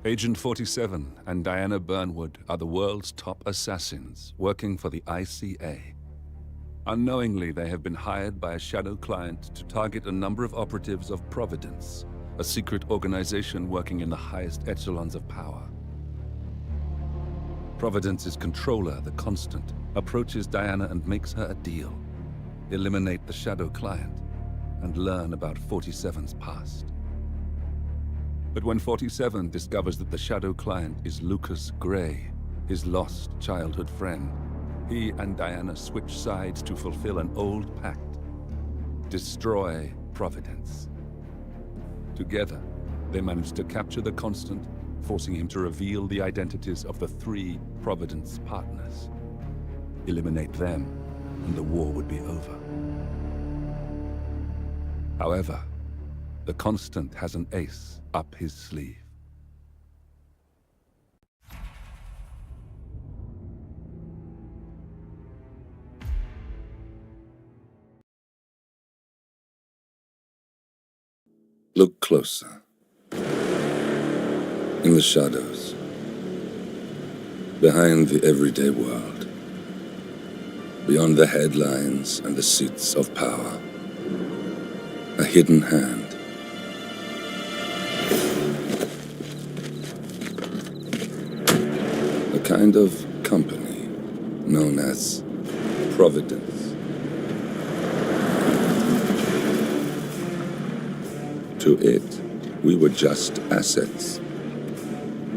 Agent 47 and Diana Burnwood are the world's top assassins working for the ICA. Unknowingly, they have been hired by a shadow client to target a number of operatives of Providence, a secret organization working in the highest echelons of power. Providence's controller, the Constant, approaches Diana and makes her a deal. Eliminate the shadow client and learn about 47's past. But when 47 discovers that the shadow client is Lucas Gray, his lost childhood friend, he and Diana switch sides to fulfill an old pact: destroy Providence. Together, they manage to capture the Constant, forcing him to reveal the identities of the 3 Providence partners. Eliminate them, and the war would be over. However, the Constant has an ace up his sleeve. Look closer. In the shadows. Behind the everyday world. Beyond the headlines and the seats of power. A hidden hand. A kind of company known as Providence. To it, we were just assets.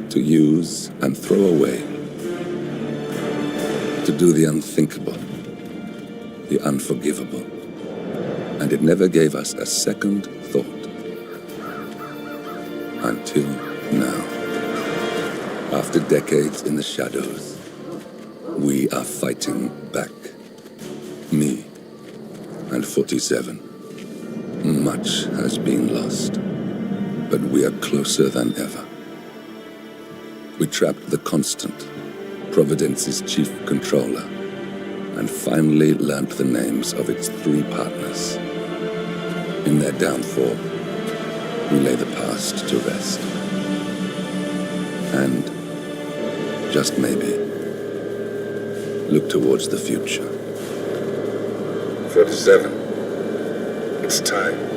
To use and throw away. To do the unthinkable. The unforgivable. And it never gave us a second thought. Until now. After decades in the shadows, we are fighting back. Me and 47. Much has been lost, but we are closer than ever. We trapped the Constant, Providence's chief controller, and finally learnt the names of its 3 partners. In their downfall, we lay the past to rest. And, just maybe, look towards the future. 47. It's time.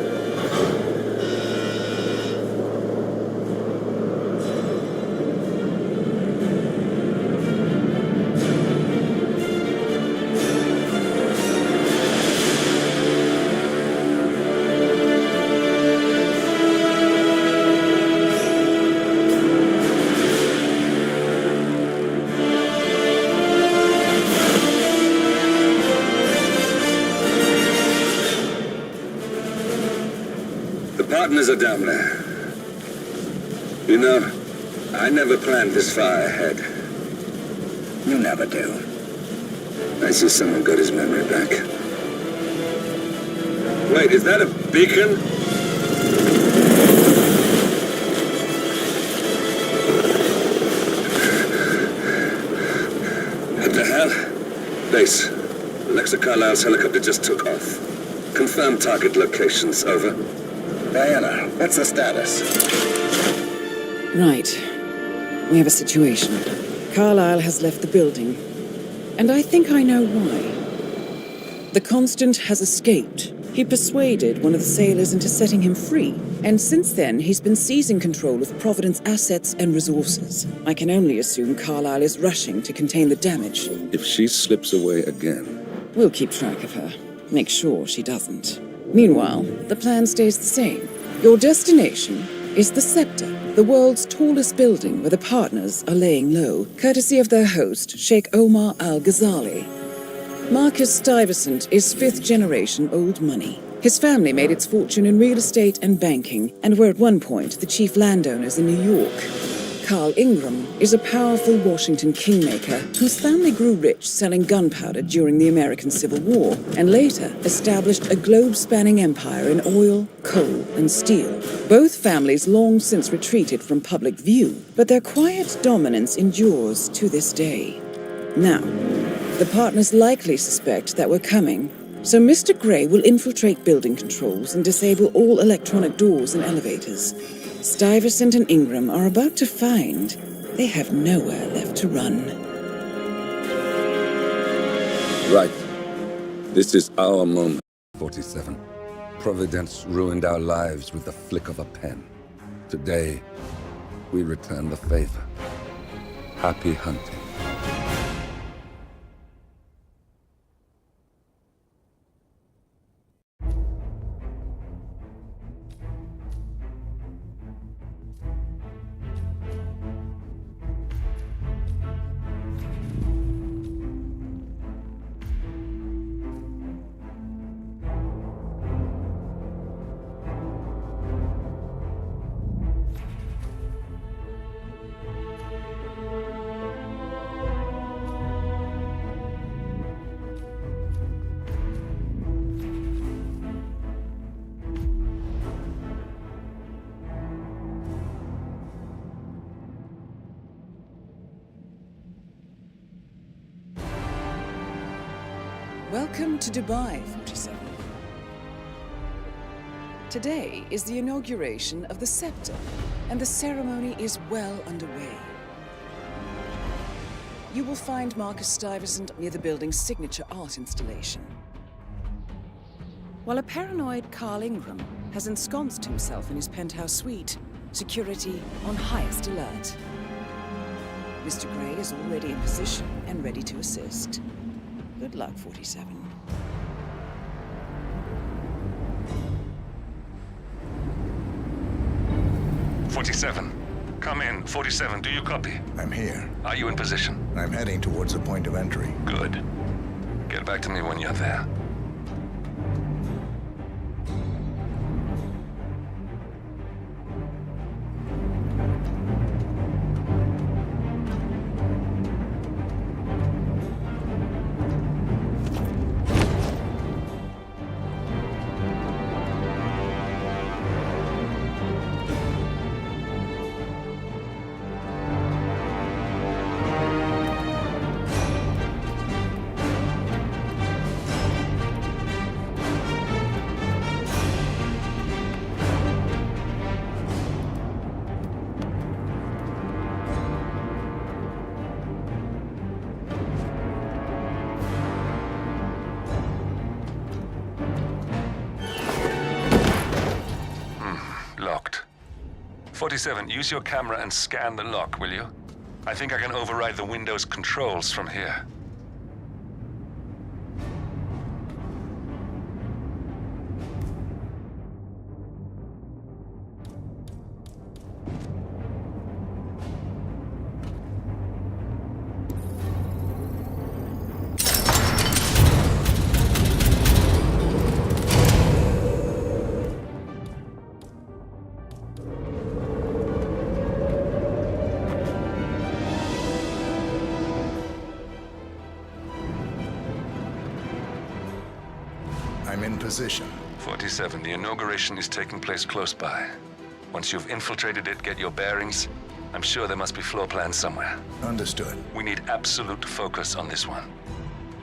Partners are down there. You know, I never planned this far ahead. You never do. I see someone got his memory back. Wait, is that a beacon? What the hell? Base. Alexa Carlisle's helicopter just took off. Confirm target locations, over. Diana, what's the status? Right. We have a situation. Carlisle has left the building. And I think I know why. The Constant has escaped. He persuaded one of the sailors into setting him free. And since then, he's been seizing control of Providence assets and resources. I can only assume Carlisle is rushing to contain the damage. If she slips away again... We'll keep track of her. Make sure she doesn't. Meanwhile, the plan stays the same. Your destination is the Scepter, the world's tallest building where the partners are laying low, courtesy of their host, Sheikh Omar Al-Ghazali. Marcus Stuyvesant is 5th-generation old money. His family made its fortune in real estate and banking, and were at one point the chief landowners in New York. Carl Ingram is a powerful Washington kingmaker whose family grew rich selling gunpowder during the American Civil War, and later established a globe-spanning empire in oil, coal, and steel. Both families long since retreated from public view, but their quiet dominance endures to this day. Now, the partners likely suspect that we're coming, so Mr. Gray will infiltrate building controls and disable all electronic doors and elevators. Stuyvesant and Ingram are about to find they have nowhere left to run. Right. This is our moment. 47. Providence ruined our lives with the flick of a pen. Today, we return the favor. Happy hunting. Welcome to Dubai, 47. Today is the inauguration of the scepter, and the ceremony is well underway. You will find Marcus Stuyvesant near the building's signature art installation, while a paranoid Carl Ingram has ensconced himself in his penthouse suite, security on highest alert. Mr. Gray is already in position and ready to assist. Good luck, 47. Come in. 47, do you copy? I'm here. Are you in position? I'm heading towards the point of entry. Good. Get back to me when you're there. Locked. 47, use your camera and scan the lock, will you? I think I can override the Windows controls from here. I'm in position. 47, the inauguration is taking place close by. Once you've infiltrated it, get your bearings. I'm sure there must be floor plans somewhere. Understood. We need absolute focus on this one.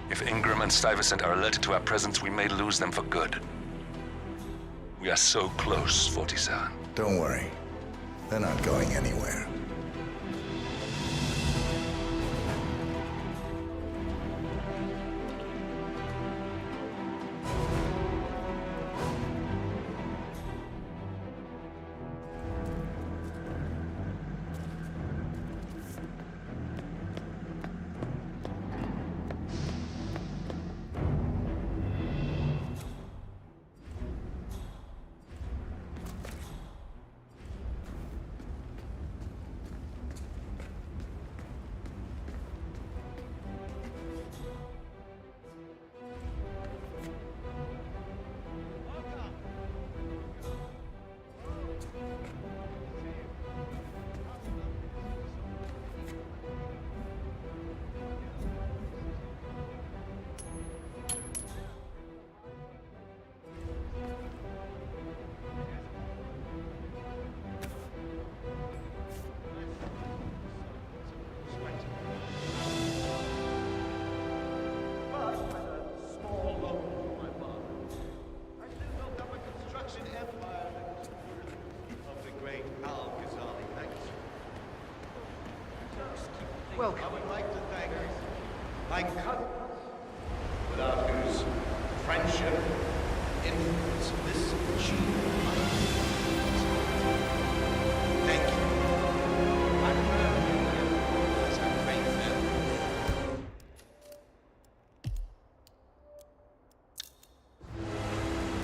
If Ingram and Stuyvesant are alerted to our presence, we may lose them for good. We are so close, 47. Don't worry. They're not going anywhere. Welcome. I would like to thank my cousin, without whose friendship, influence, this achievement. Thank you. I'm proud of you as a great family.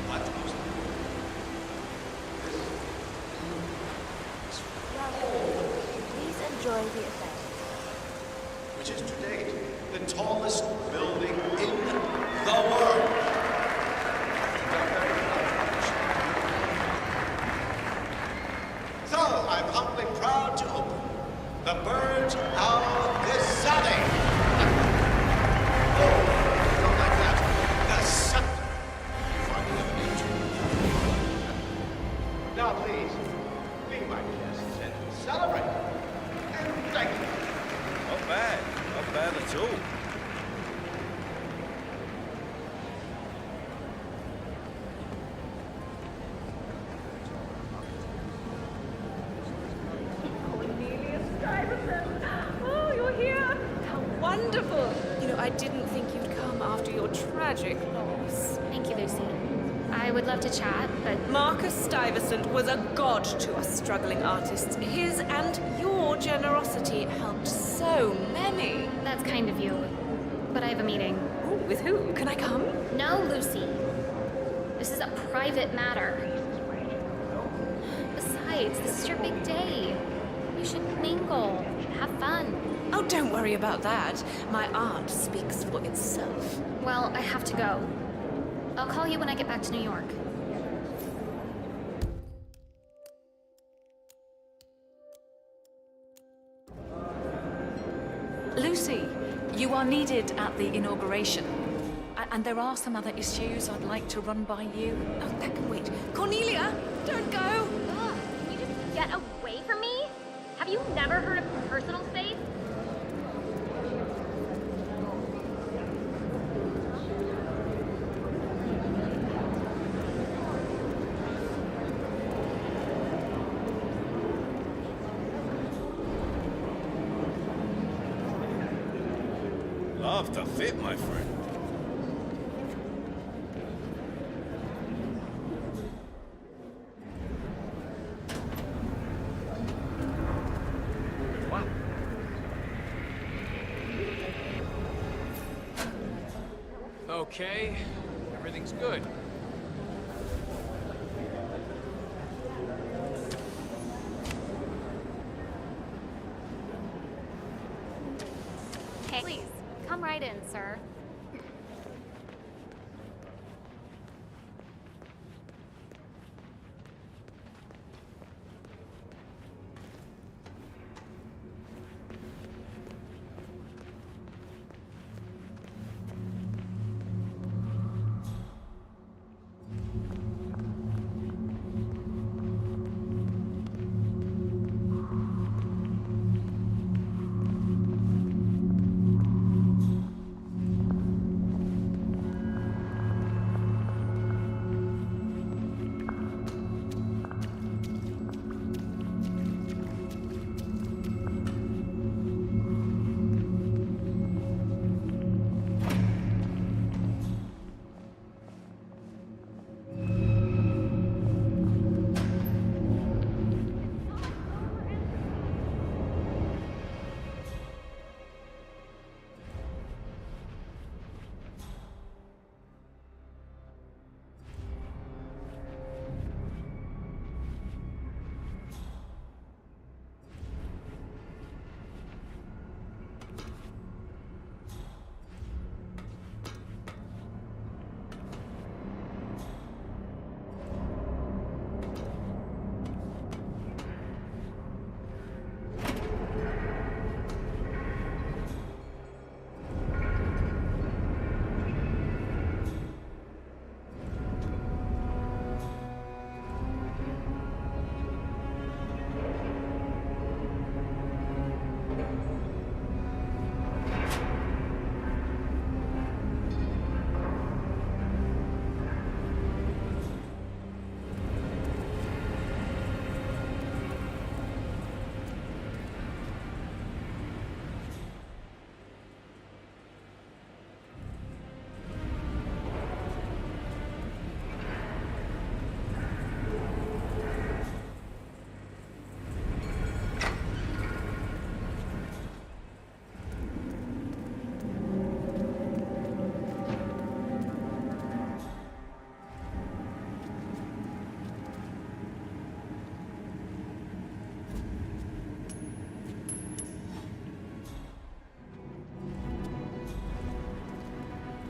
But most Please enjoy the event. which is to date the tallest building in the world. So, I'm humbly proud to open the Birds of Design. Oh, don't like that. The scepter. Finding of nature. Now, please, be my guests and celebrate. And thank you. Not bad. Not bad at all. Cornelius Stuyvesant! Oh, you're here! How wonderful! You know, I didn't think you'd come after your tragic loss. Thank you, Lucy. I would love to chat, but Marcus Stuyvesant was a god to us struggling artists. His and your generosity helped so many. that's kind of you. But I have a meeting. Ooh, with who? Can I come? No, Lucy. This is a private matter. Besides, this is your big day. You should mingle, have fun. Oh, don't worry about that. My art speaks for itself. Well, I have to go. I'll call you when I get back to New York. Lucy, you are needed at the inauguration. And there are some other issues I'd like to run by you. Oh, that can wait. Cornelia, don't go! Ugh, can you just get away from me? Have you never heard of personal space? Love to fit, my friend. Okay, everything's good. Hey, please, come right in, sir.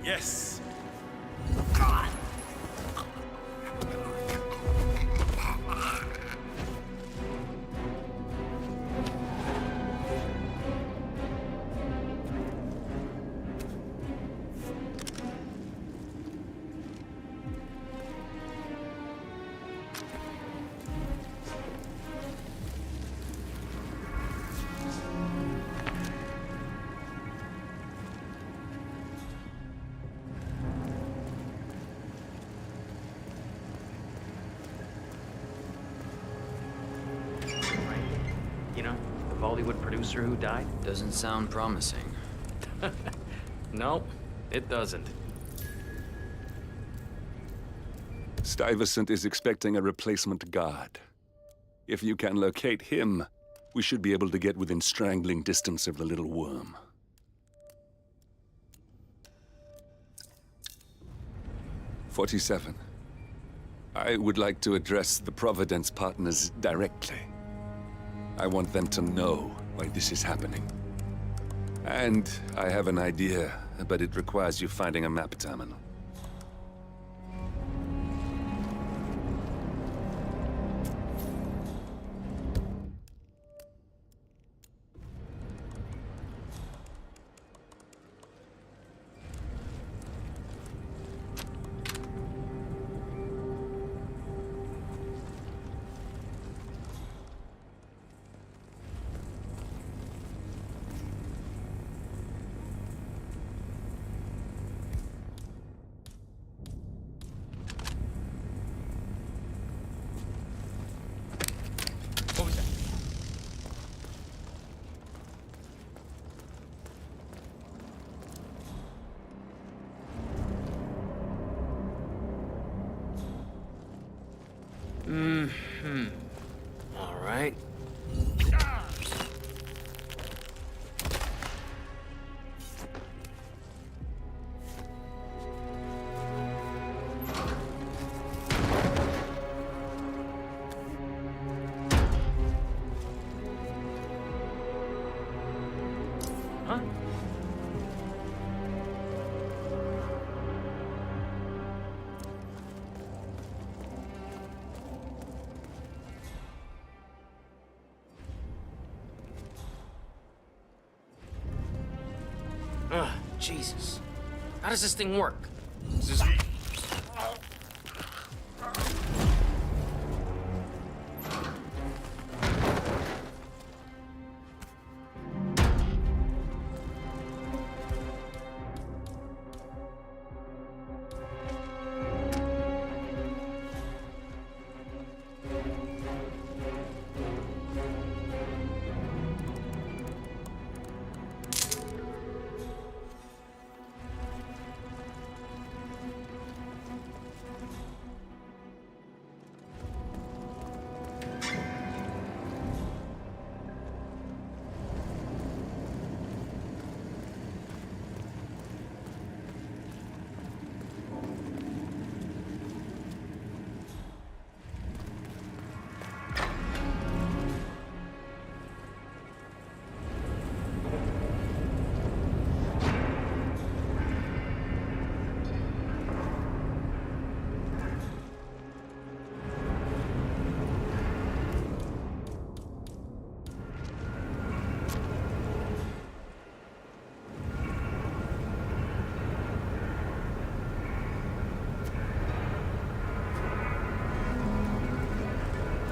Yes! You know, the Bollywood producer who died? Doesn't sound promising. Nope, it doesn't. Stuyvesant is expecting a replacement guard. If you can locate him, we should be able to get within strangling distance of the little worm. "47. I would like to address the Providence partners directly. I want them to know why this is happening. And I have an idea, but it requires you finding a map terminal. What was that? All right. Huh? Ugh, Jesus. How does this thing work? Is this...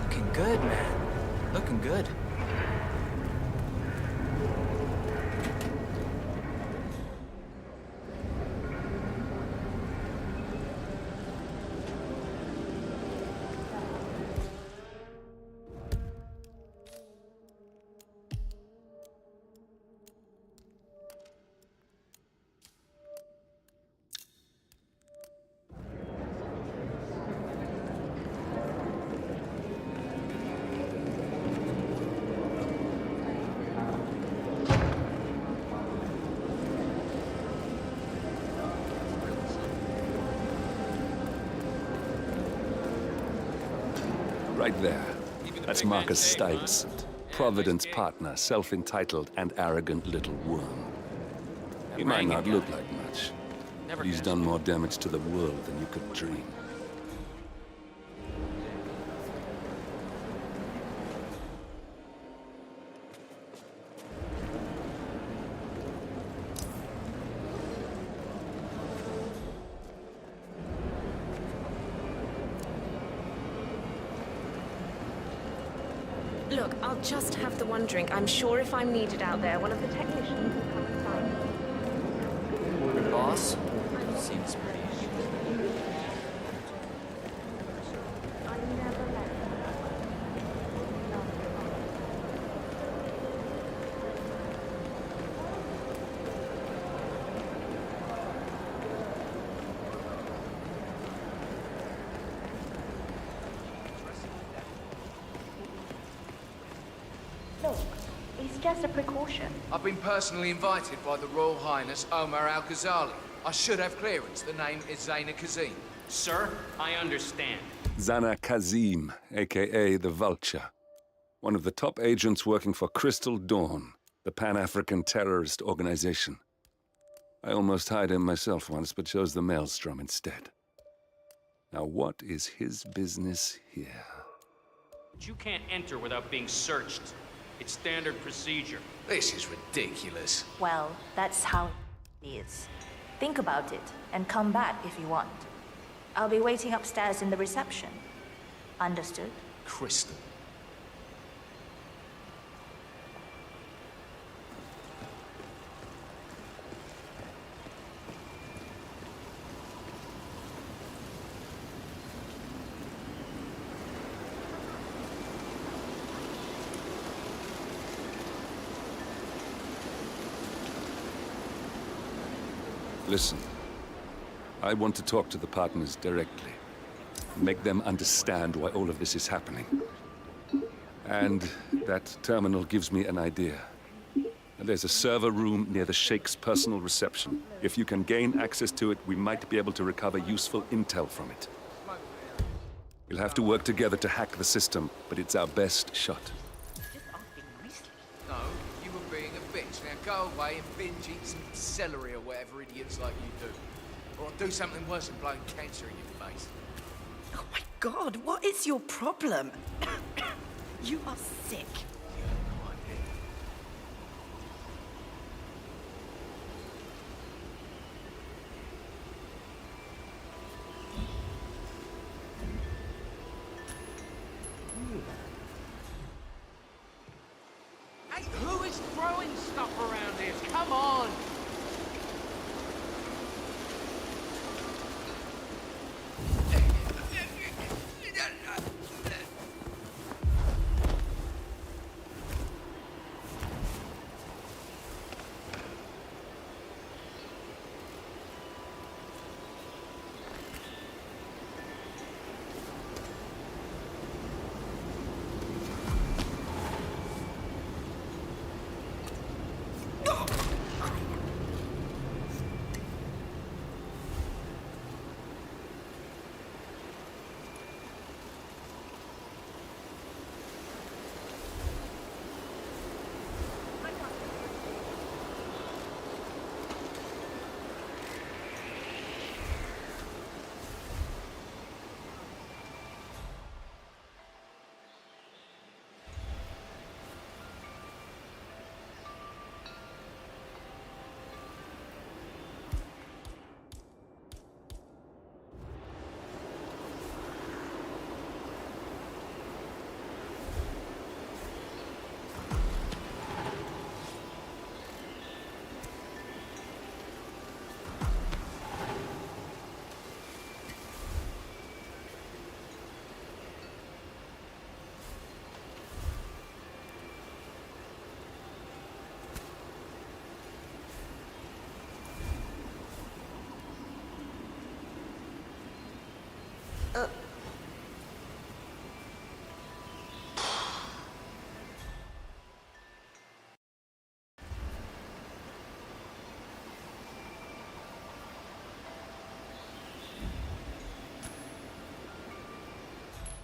Looking good, man. Looking good. Right there. That's Marcus Stuyvesant, Providence partner, self-entitled and arrogant little worm. He might not look like much, Never He's guessed. done more damage to the world than you could dream. Look, I'll just have the one drink. I'm sure if I'm needed out there, one of the technicians will come and find me. Your boss? Seems pretty. I never met him. Look, it's just a precaution. I've been personally invited by the Royal Highness Omar Al-Ghazali. I should have clearance. The name is Zaina Kazim. Sir, I understand. Zana Kazim, aka the Vulture. One of the top agents working for Crystal Dawn, the Pan-African terrorist organization. I almost hired him myself once, but chose the Maelstrom instead. Now what is his business here? But you can't enter without being searched. It's standard procedure. This is ridiculous. Well, that's how it is. Think about it and come back if you want. I'll be waiting upstairs in the reception. Understood? Crystal. Listen, I want to talk to the partners directly. Make them understand why all of this is happening. And that terminal gives me an idea. There's a server room near the Sheikh's personal reception. If you can gain access to it, we might be able to recover useful intel from it. We'll have to work together to hack the system, but it's our best shot. No, you were being a bitch. Now go away and binge eat some celery or whatever idiots like you do. Or I'll do something worse than blowing cancer in your face. Oh my God, what is your problem? You are sick. Hey, who is throwing stuff around here? Come on!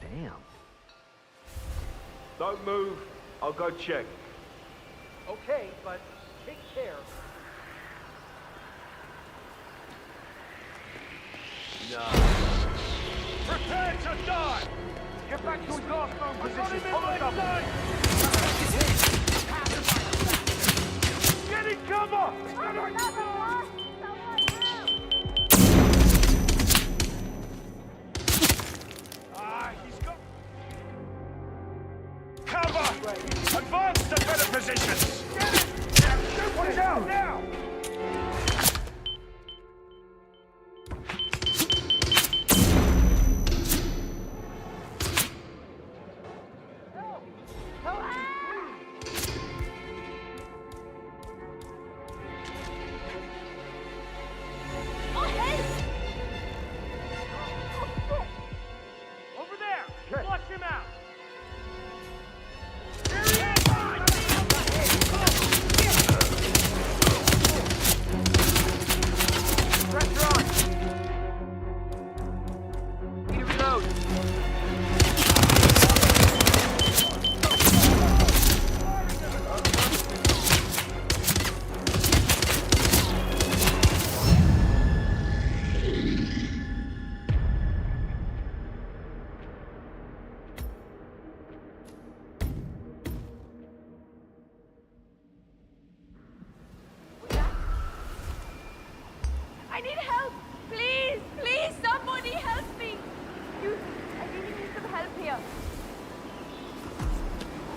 Damn. Don't move. I'll go check. Okay, but take care. Prepare to die! Get back to your last known position on the double! Get in cover! He's got... Cover! Advance to better positions! Get it! Shoot one down, now! Over there! Flush him out! Pressure on! Need to reload! I need help! Please! Please! Somebody help me! I really need some help here.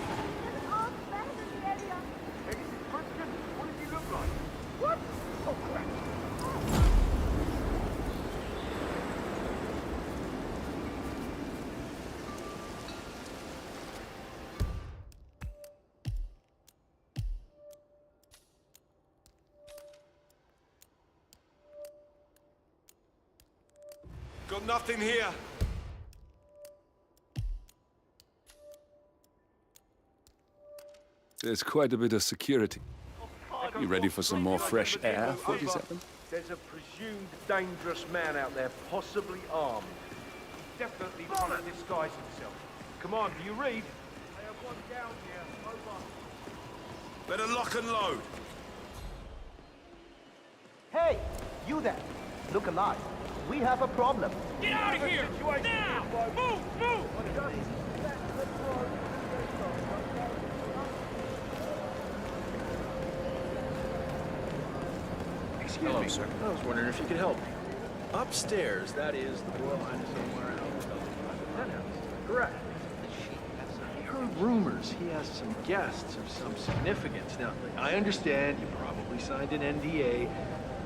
There's an armed bandit in the area. Hey, Christian, what does he look like? What? Oh, crap. Got nothing here. There's quite a bit of security. You ready for some more fresh air, 47? There's a presumed dangerous man out there, possibly armed. He's definitely trying to disguise himself. Commander, you read? I have one down here. Over. Better lock and load. Hey, you there. Look alive. We have a problem. Get out of here! Now! Move! Move! Excuse me, sir. I was wondering if you could help me. Upstairs, that is the Royal Highness somewhere out of the penthouse. Correct. I heard rumors he has some guests of some significance. Now, I understand you probably signed an NDA,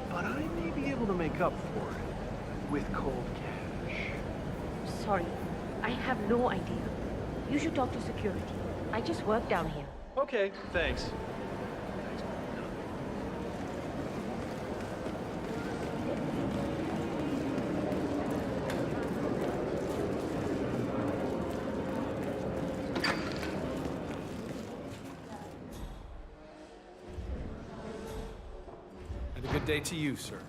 but I may be able to make up for it with cold cash. Sorry, I have no idea. You should talk to security. I just work down here. Okay, thanks. And a good day to you, sir.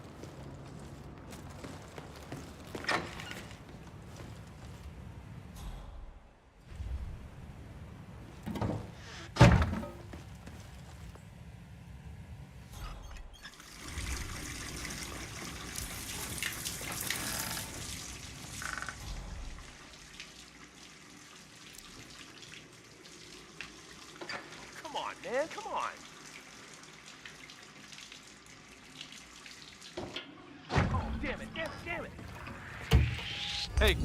Come on, man, come on. Oh, damn it, damn it, damn it. Hey!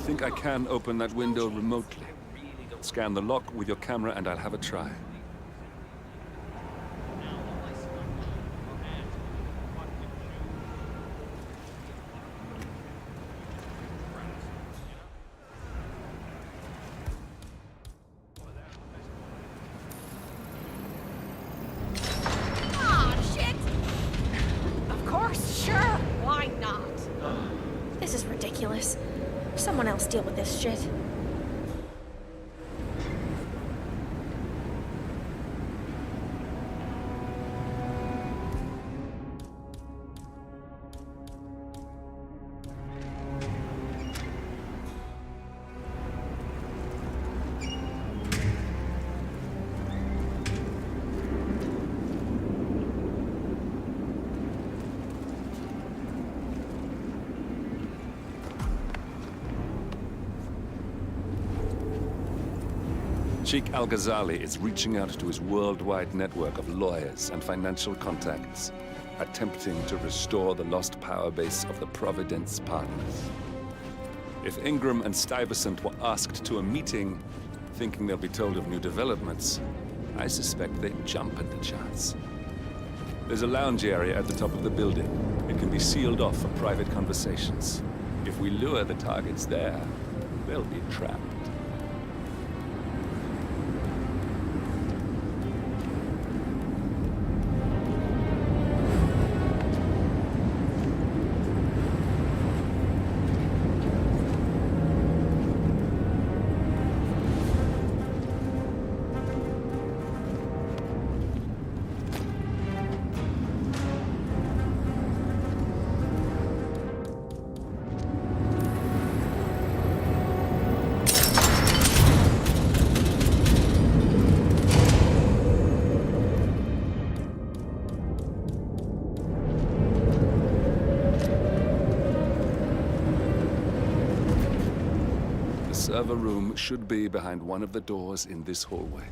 think I can open that window remotely. Scan the lock with your camera and I'll have a try. Someone else deal with this shit. Sheikh Al-Ghazali is reaching out to his worldwide network of lawyers and financial contacts, attempting to restore the lost power base of the Providence Partners. If Ingram and Stuyvesant were asked to a meeting, thinking they'll be told of new developments, I suspect they'd jump at the chance. There's a lounge area at the top of the building. It can be sealed off for private conversations. If we lure the targets there, they'll be trapped. The server room should be behind one of the doors in this hallway.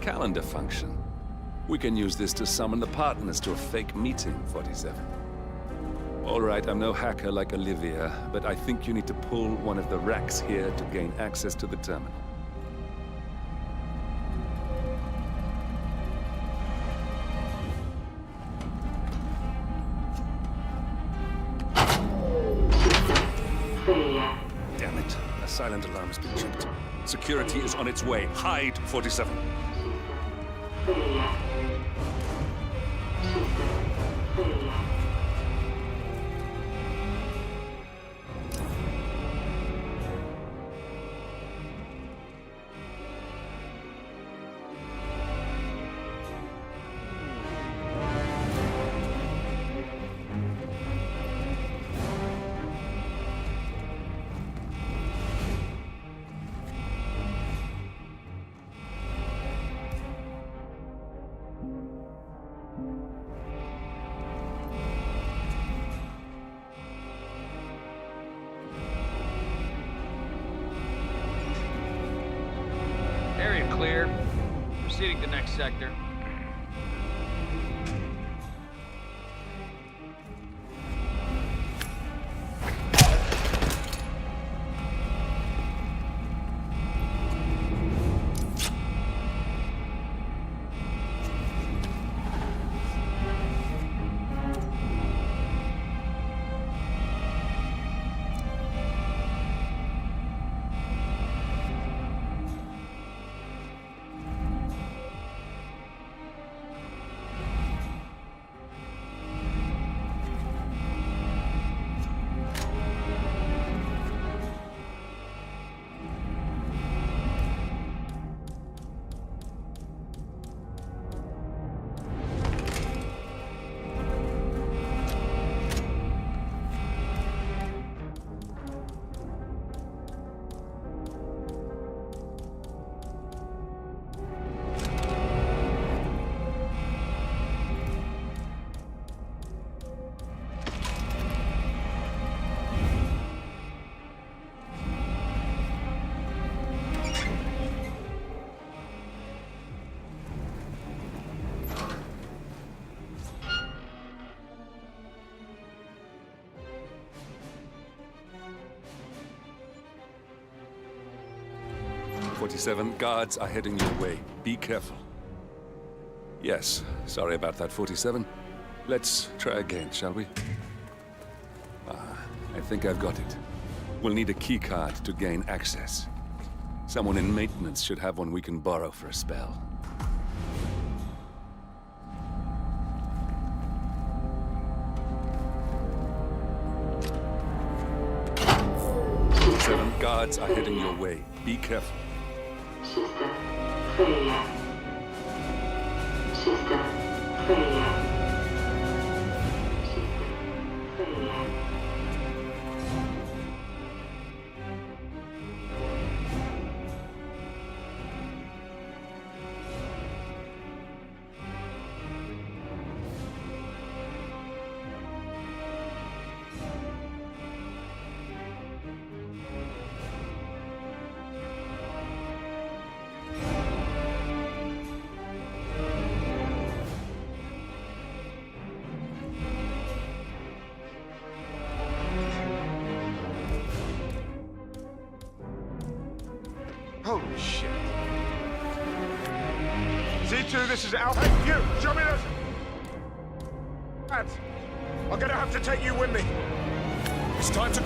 Calendar function. We can use this to summon the partners to a fake meeting, 47. All right, I'm no hacker like Olivia, but I think you need to pull one of the racks here to gain access to the terminal. silent alarm has been tripped. Security is on its way. Hide, 47. Area clear. Proceeding to next sector. .47, guards are heading your way. Be careful. Yes, sorry about that, 47. Let's try again, shall we? I think I've got it. We'll need a keycard to gain access. Someone in maintenance should have one we can borrow for a spell. 7 guards are heading your way. Be careful. System failure. System failure. System failure. Holy shit. C2, this is Al. Hey, you! Show me those... Lads, I'm gonna have to take you with me. It's time to...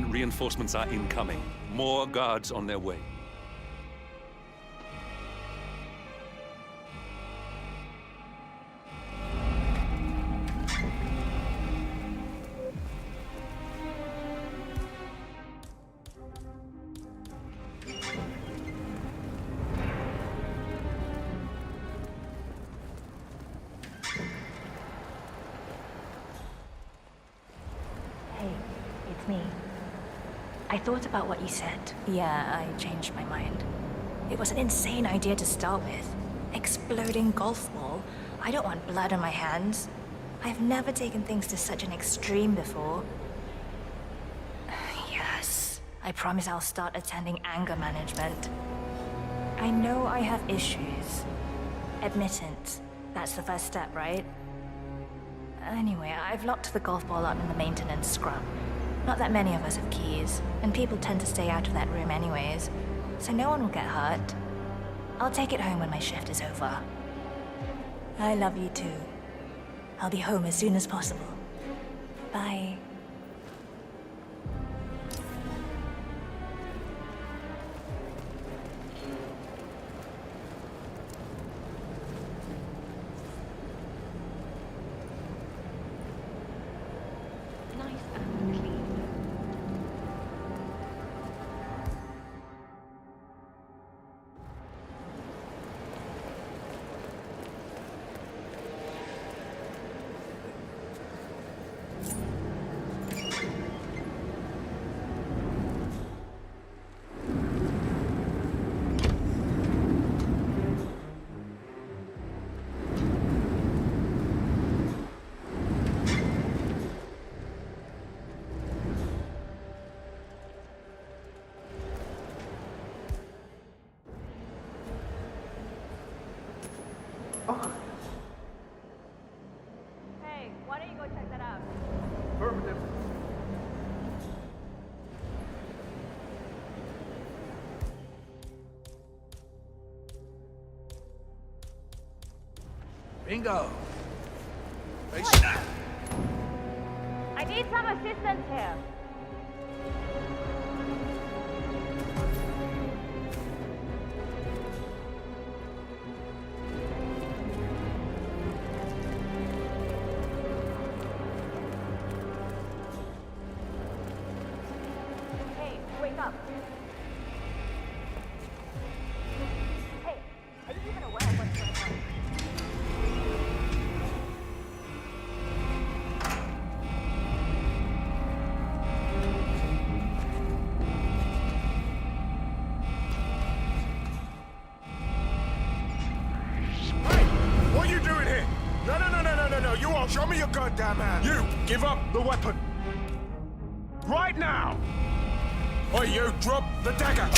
Reinforcements are incoming. More guards on their way. Hey, it's me. I thought about what you said. Yeah, I changed my mind. It was an insane idea to start with. Exploding golf ball. I don't want blood on my hands. I've never taken things to such an extreme before. Yes, I promise I'll start attending anger management. I know I have issues. Admittance. That's the first step, right? Anyway, I've locked the golf ball up in the maintenance scrub. Not that many of us have keys, and people tend to stay out of that room anyways, so no one will get hurt. I'll take it home when my shift is over. I love you too. I'll be home as soon as possible. Bye. Nice and clean. Hey, why don't you go check that out? Affirmative. Bingo! I need some assistance here. Hey, wake up. Hey, are you even aware of what's going on? What are you doing here? No, you won't. Show me your goddamn hand. You, give up the weapon. Right now. Oi, you, drop the dagger.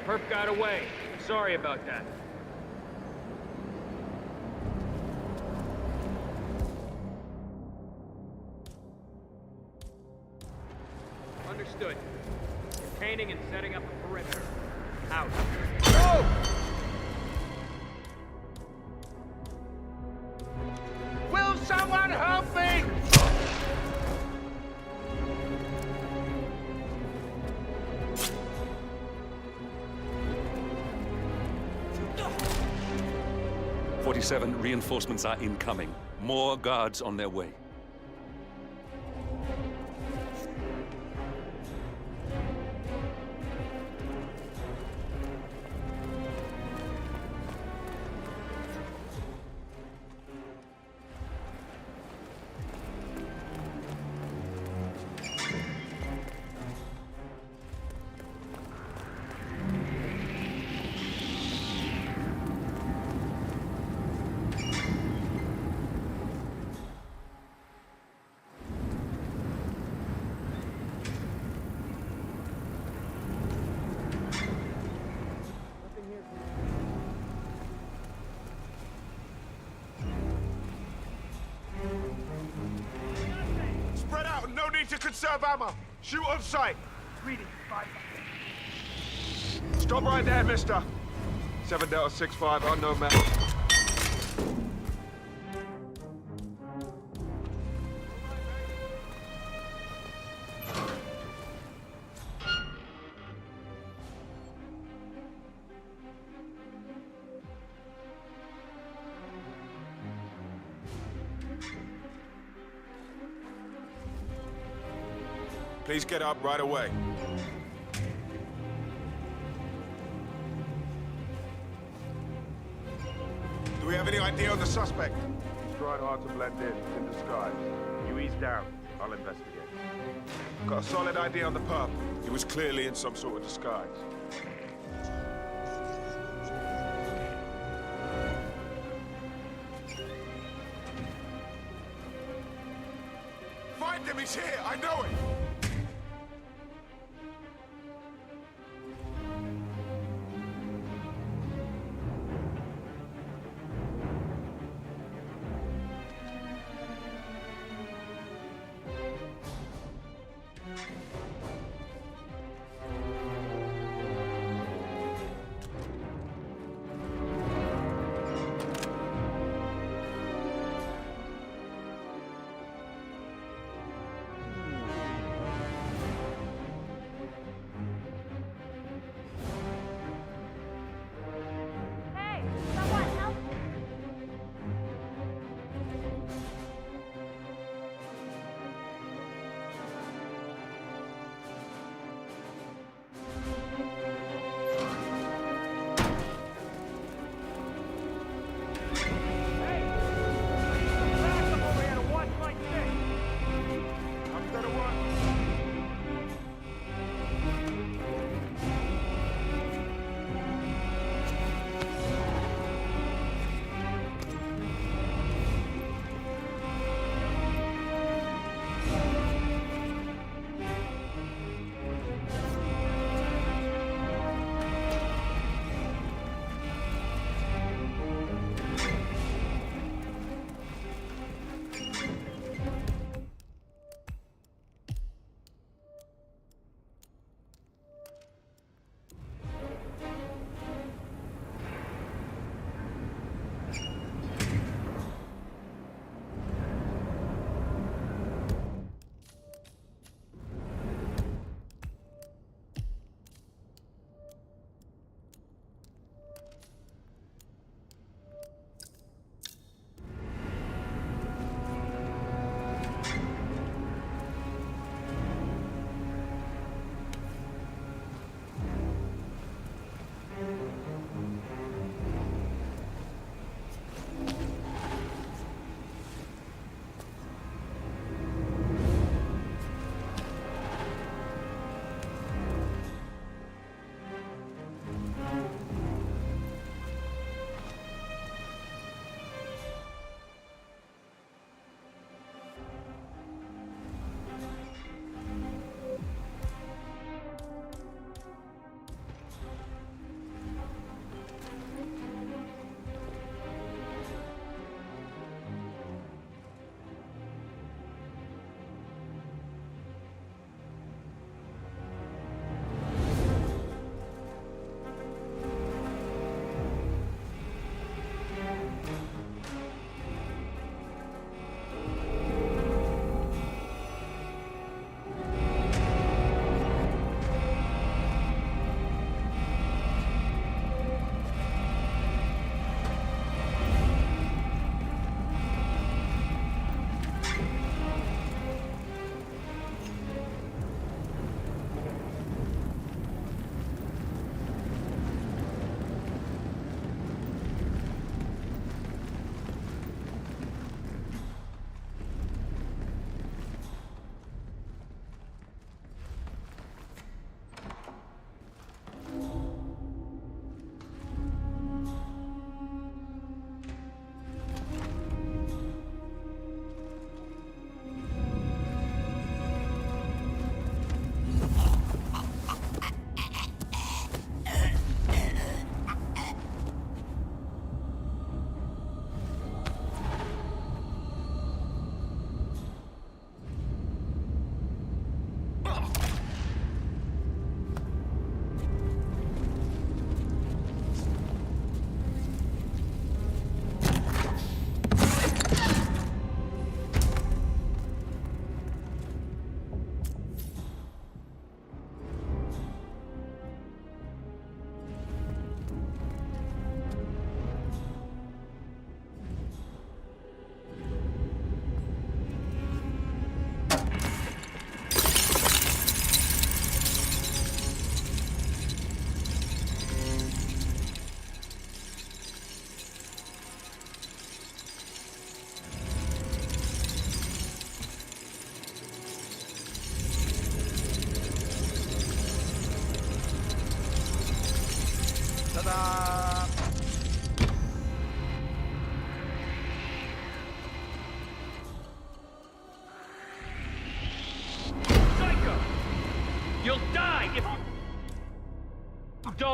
Perp got away. Sorry about that. Understood. Containing and setting up a perimeter. Out. Go! Will someone help me? 47 reinforcements are incoming. More guards on their way. Spread out, no need to conserve ammo. Shoot on sight. Reading, 5. Stop right there, mister. 7 Delta 6-5, unknown man. Please get up right away. Do we have any idea on the suspect? He's trying hard to blend in. He's in disguise. You ease down. I'll investigate. Got a solid ID on the pup. He was clearly in some sort of disguise. Find him, he's here, I know it!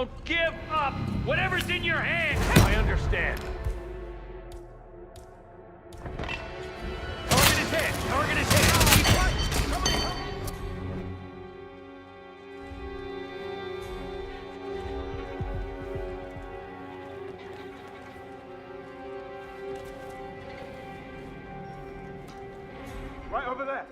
Don't give up! Whatever's in your hand! I understand. Target his head! Target his head! Right over there.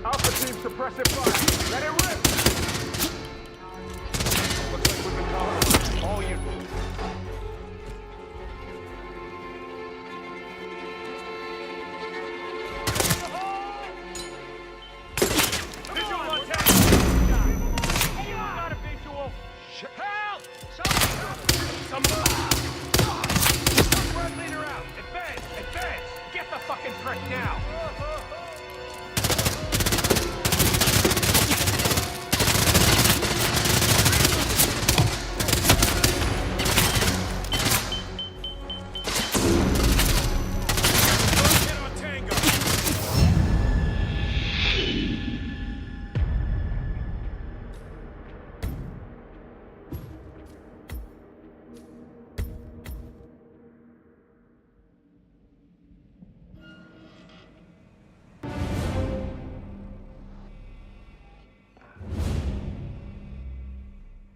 Alpha team suppressive fire. Let it rip! Looks like we've been covered. All units. Visual on tap! Anyone got a visual? Help! Somebody! Squad leader out! Advance! Advance! Get the fucking prick now!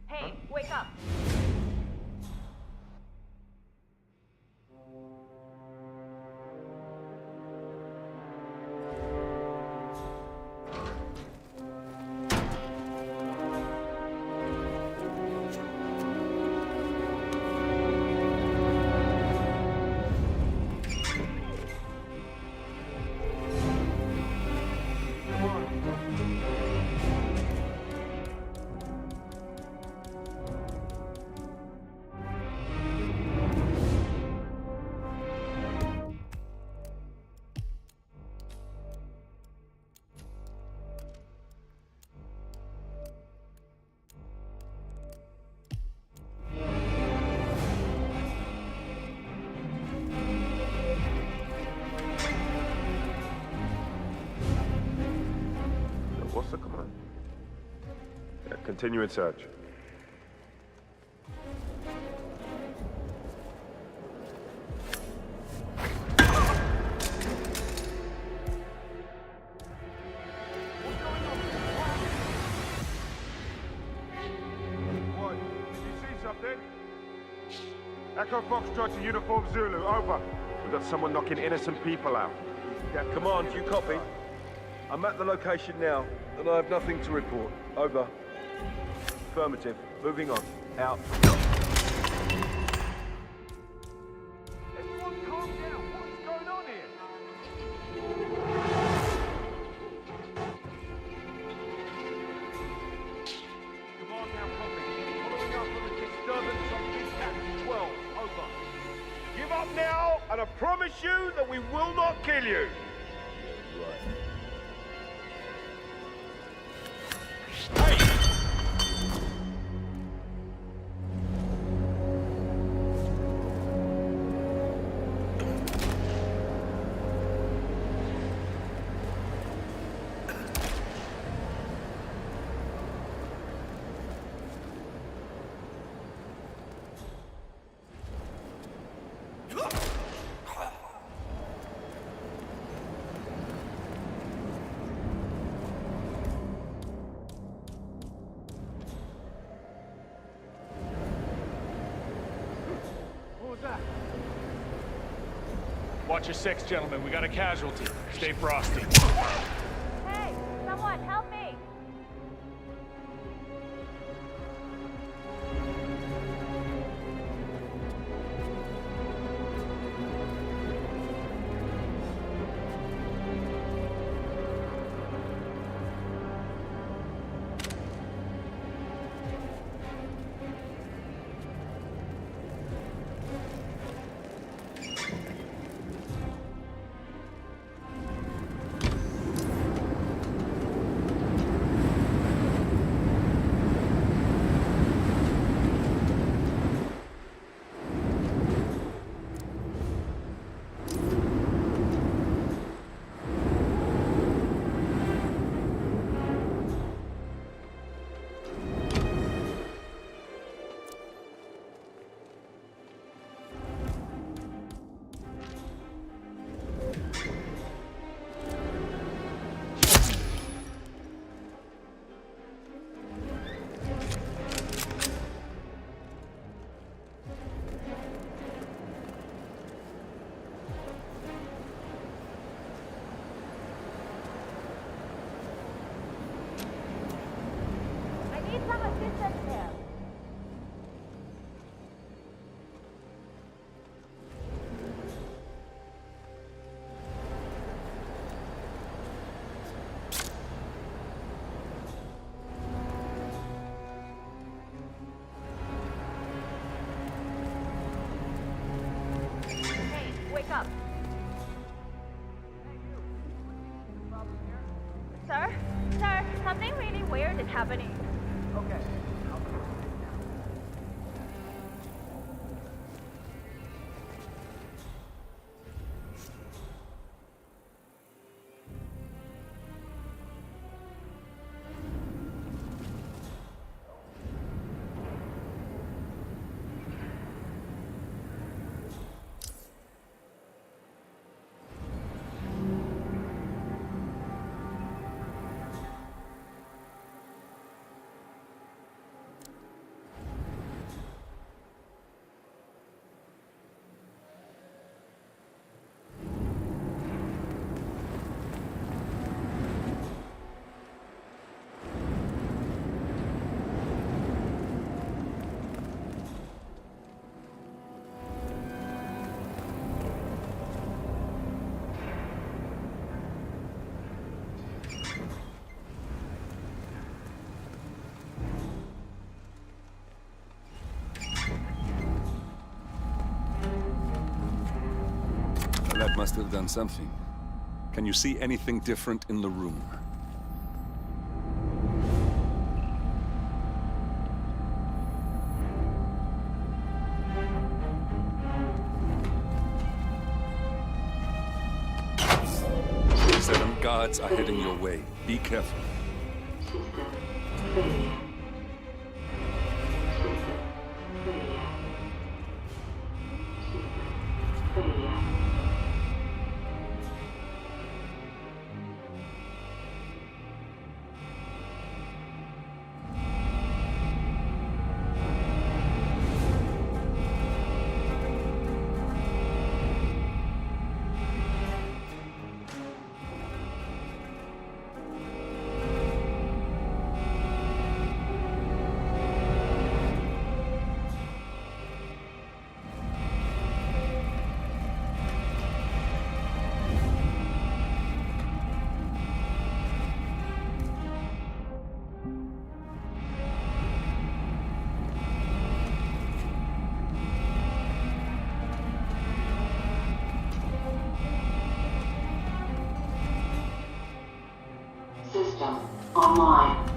Hey, wake up. What's the command? Yeah, continue in search. What? Did you see something? Echo Foxtrot to Uniform Zulu, over. We've got someone knocking innocent people out. Yeah, command, you copy? I'm at the location now, and I have nothing to report. Over. Affirmative. Moving on. Out. Everyone calm down. What's going on here? Command now, copy. Following up on the disturbance on Big Cat 12. Over. Give up now, and I promise you that we will not kill you. Right. Watch your six, gentlemen. We got a casualty. Stay frosty. Hey, someone help me! up. Sir? Sir, something really weird is happening. Okay. That must have done something. Can you see anything different in the room? Seven guards are heading your way. Be careful. System online.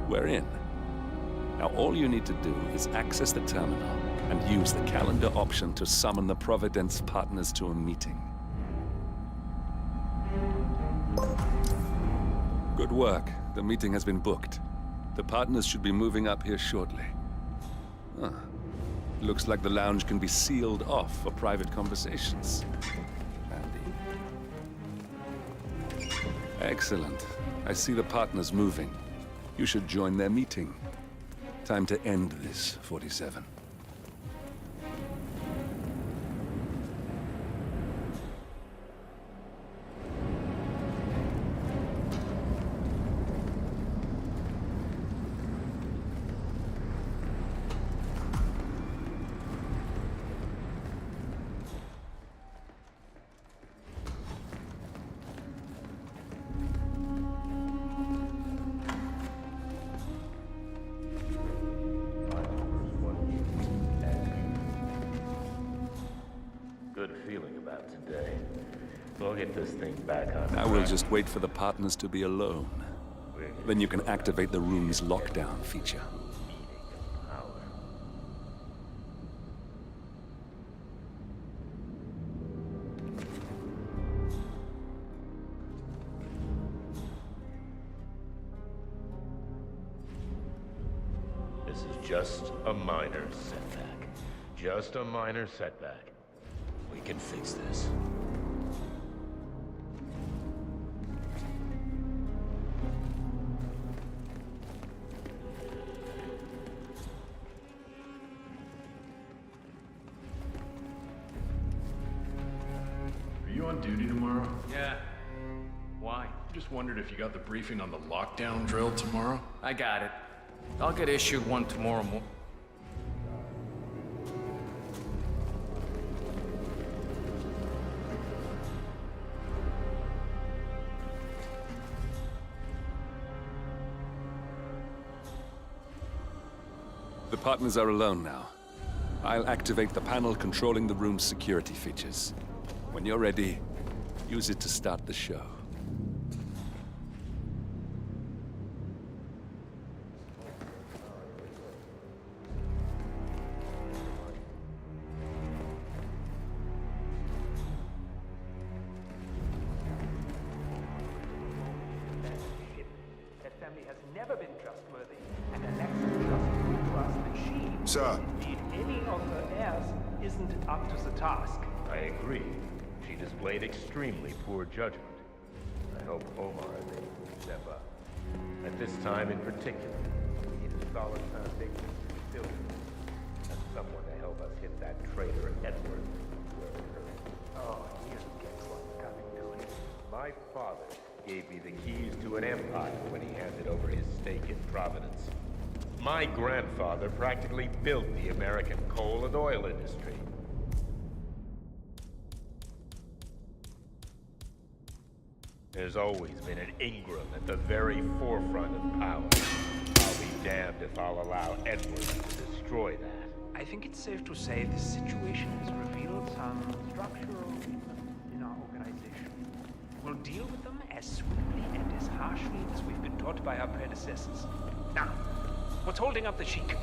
We're in. Now all you need to do is access the terminal and use the calendar option to summon the Providence partners to a meeting. Good work. The meeting has been booked. The partners should be moving up here shortly. Ah. Looks like the lounge can be sealed off for private conversations. Handy. Excellent. I see the partners moving. You should join their meeting. Time to end this, 47. Good feeling about today. We'll get this thing back on. Now we'll just wait for the partners to be alone. Then you can activate the room's lockdown feature. This is just a minor setback. Just a minor setback. We can fix this. on duty tomorrow? Yeah. Why? Just wondered if you got the briefing on the lockdown drill tomorrow? I got it. I'll get issued one tomorrow morning. The partners are alone now. I'll activate the panel controlling the room's security features. When you're ready, use it to start the show. That family has never been trustworthy, and Alexa trusts you to us that she, Sir. indeed any of her heirs, isn't up to the task. I agree. She displayed extremely poor judgment. I hope Omar is able to step up. At this time in particular, we need a solid foundation to build and someone to help us hit that traitor Edward where it hurts. Oh, he'll get what's coming to him. My father gave me the keys to an empire when he handed over his stake in Providence. My grandfather practically built the American coal and oil industry. There's always been an Ingram at the very forefront of power. I'll be damned if I'll allow Edward to destroy that. I think it's safe to say this situation has revealed some structural weaknesses in our organization. We'll deal with them as swiftly and as harshly as we've been taught by our predecessors. Now, what's holding up the Sheik?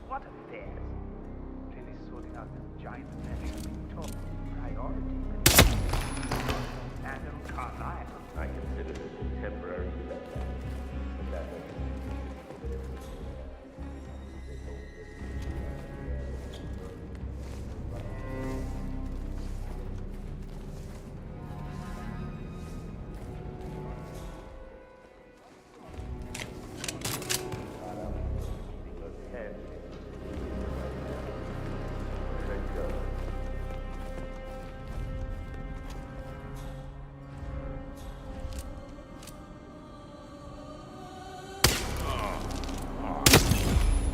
What affairs? Clearly sorting out this giant mess of top priority. Adam Carlyle. I consider this a temporary setback. But that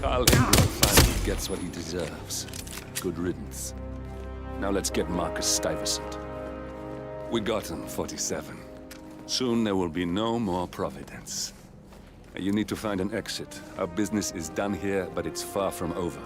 Carl Ingram finally gets what he deserves. Good riddance. Now let's get Marcus Stuyvesant. We got him, 47. Soon there will be no more Providence. You need to find an exit. Our business is done here, but it's far from over.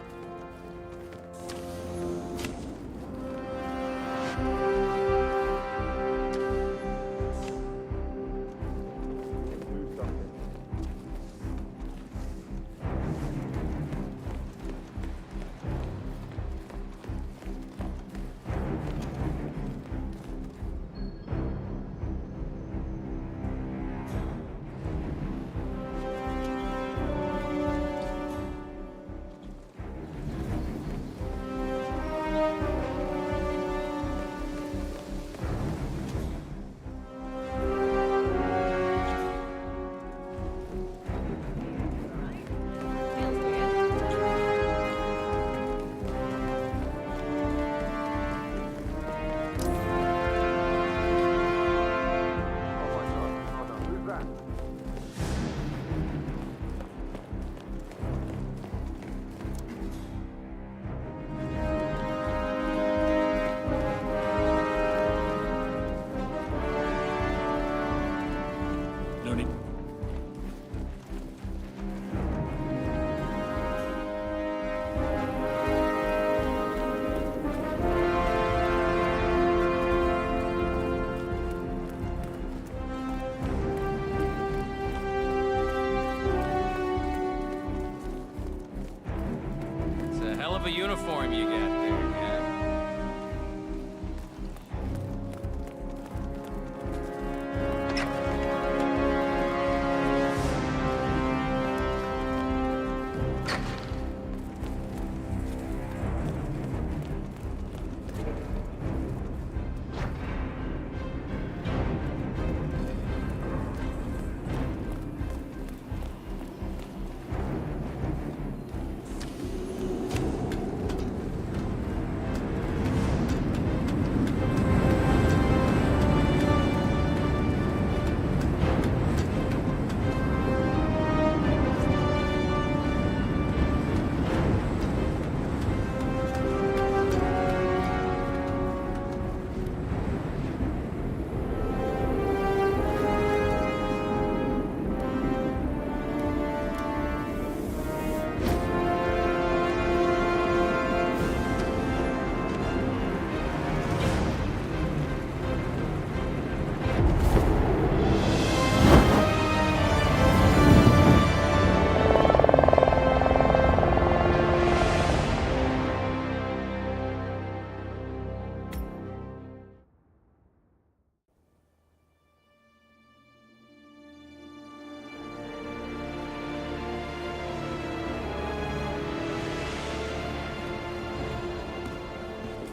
Hell of a uniform you got there, man.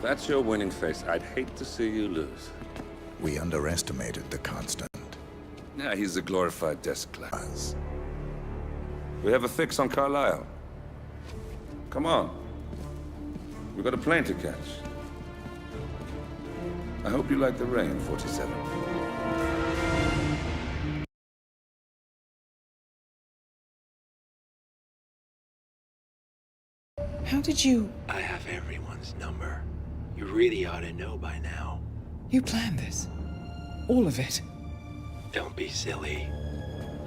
that's your winning face, I'd hate to see you lose. We underestimated the Constant. Yeah, he's a glorified desk clerk. We have a fix on Carlisle. Come on. We've got a plane to catch. I hope you like the rain, 47. How did you... I have everyone's number. You really ought to know by now. You planned this? All of it? Don't be silly.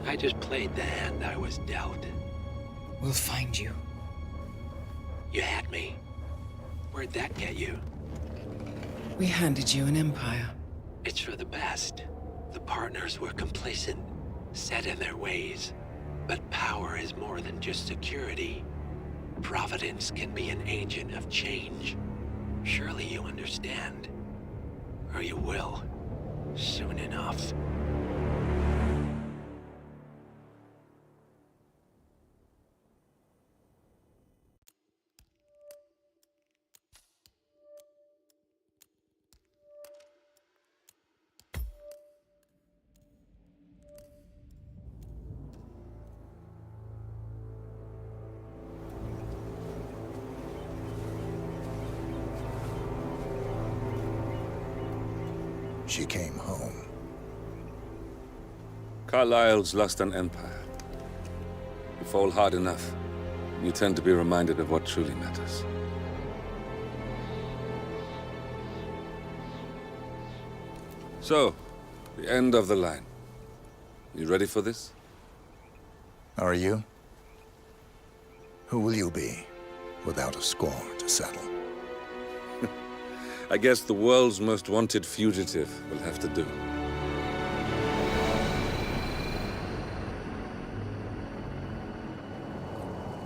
I just played the hand I was dealt. We'll find you. You had me. Where'd that get you? We handed you an empire. It's for the best. The partners were complacent, set in their ways. But power is more than just security. Providence can be an agent of change. Surely you understand. Or you will. Soon enough. She came home. Carlisle's lost an empire. You fall hard enough, you tend to be reminded of what truly matters. So, the end of the line. You ready for this? Are you? Who will you be, without a score to settle? I guess the world's most wanted fugitive will have to do.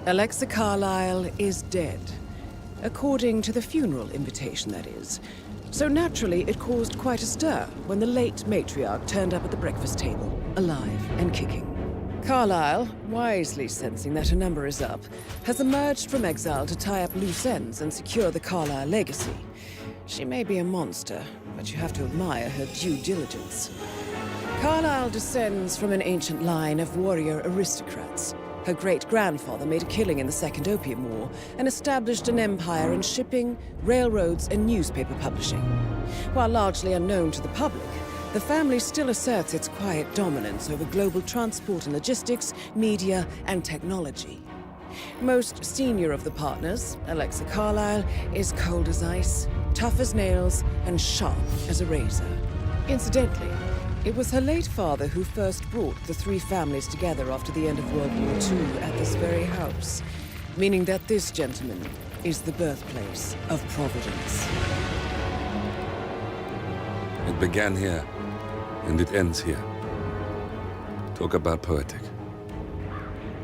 Alexa Carlisle is dead. According to the funeral invitation, that is. So naturally, it caused quite a stir when the late matriarch turned up at the breakfast table, alive and kicking. Carlisle, wisely sensing that her number is up, has emerged from exile to tie up loose ends and secure the Carlisle legacy. She may be a monster, but you have to admire her due diligence. Carlisle descends from an ancient line of warrior aristocrats. Her great-grandfather made a killing in the Second Opium War and established an empire in shipping, railroads, and newspaper publishing. While largely unknown to the public, the family still asserts its quiet dominance over global transport and logistics, media, and technology. Most senior of the partners, Alexa Carlisle, is cold as ice, tough as nails, and sharp as a razor. Incidentally, it was her late father who first brought the three families together after the end of World War II at this very house, meaning that this gentleman is the birthplace of Providence. It began here, and it ends here. Talk about poetic.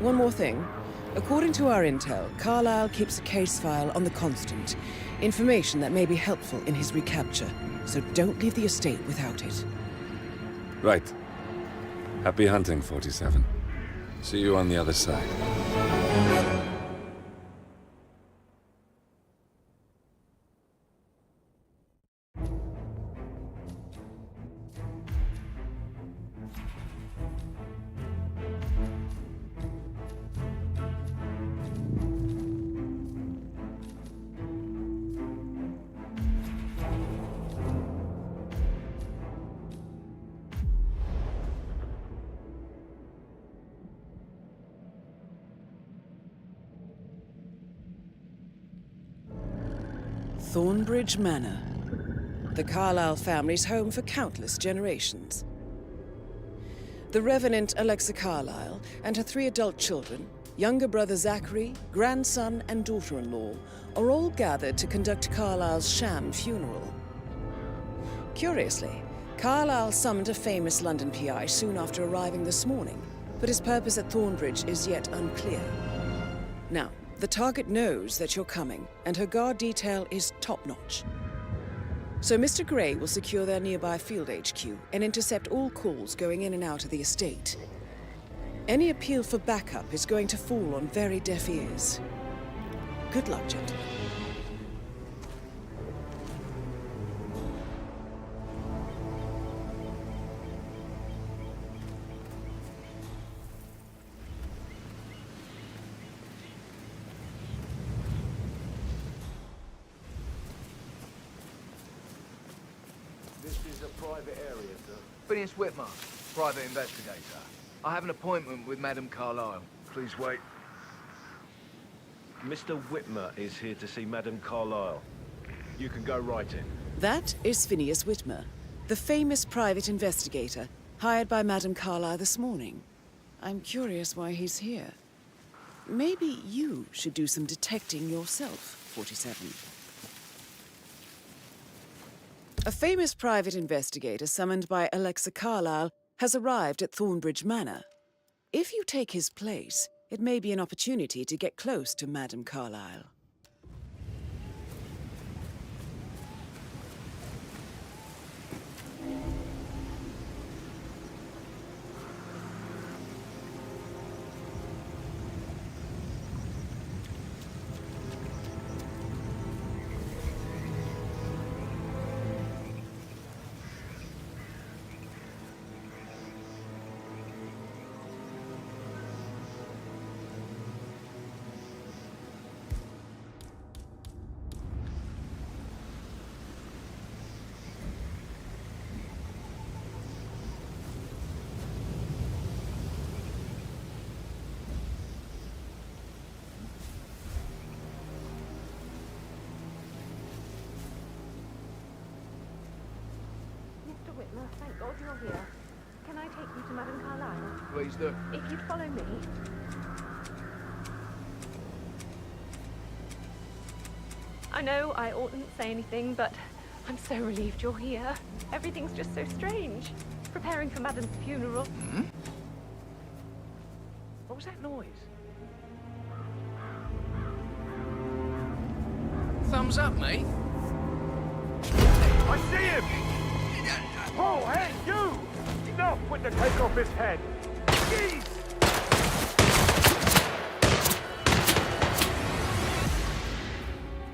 One more thing. According to our intel, Carlisle keeps a case file on the Constant. Information that may be helpful in his recapture, so don't leave the estate without it. Right. Happy hunting, 47. See you on the other side. Thornbridge Manor. The Carlisle family's home for countless generations. The Revenant Alexa Carlisle and her 3 adult children, younger brother Zachary, grandson, and daughter-in-law, are all gathered to conduct Carlisle's sham funeral. Curiously, Carlisle summoned a famous London PI soon after arriving this morning, but his purpose at Thornbridge is yet unclear. Now, the target knows that you're coming, and her guard detail is top-notch. So Mr. Gray will secure their nearby field HQ and intercept all calls going in and out of the estate. Any appeal for backup is going to fall on very deaf ears. Good luck, gentlemen. a private area, sir. Phineas Whitmer, private investigator. I have an appointment with Madame Carlyle. Please wait. Mr. Whitmer is here to see Madame Carlyle. You can go right in. That is Phineas Whitmer, the famous private investigator hired by Madame Carlyle this morning. I'm curious why he's here. Maybe you should do some detecting yourself, 47. A famous private investigator summoned by Alexa Carlyle has arrived at Thornbridge Manor. If you take his place, it may be an opportunity to get close to Madame Carlyle. Mr. Whitmer, thank God you're here. Can I take you to Madame Carlyle? Please do. If you'd follow me. I know I oughtn't say anything, but I'm so relieved you're here. Everything's just so strange. Preparing for Madame's funeral. Hmm? What was that noise? Thumbs up, mate. I see him! Oh, hey, you! Enough with the take off his head! Jeez!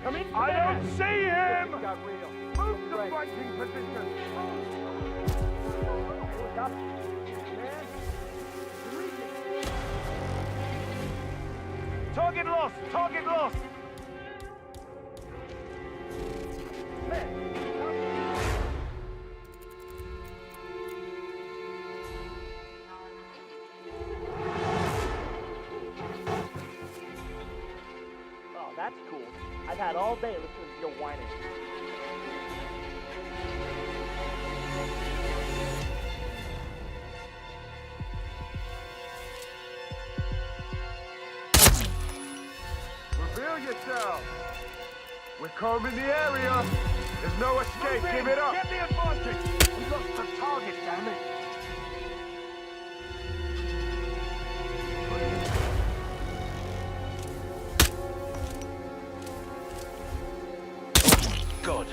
Come in. I don't see him! Move the fighting position! What's up? Target lost! Target lost! Oh, that's cool. I've had all day listening to your whining. Reveal yourself! We're combing the area! There's no escape, give it up! Get the advantage! We lost the target, damn it! God.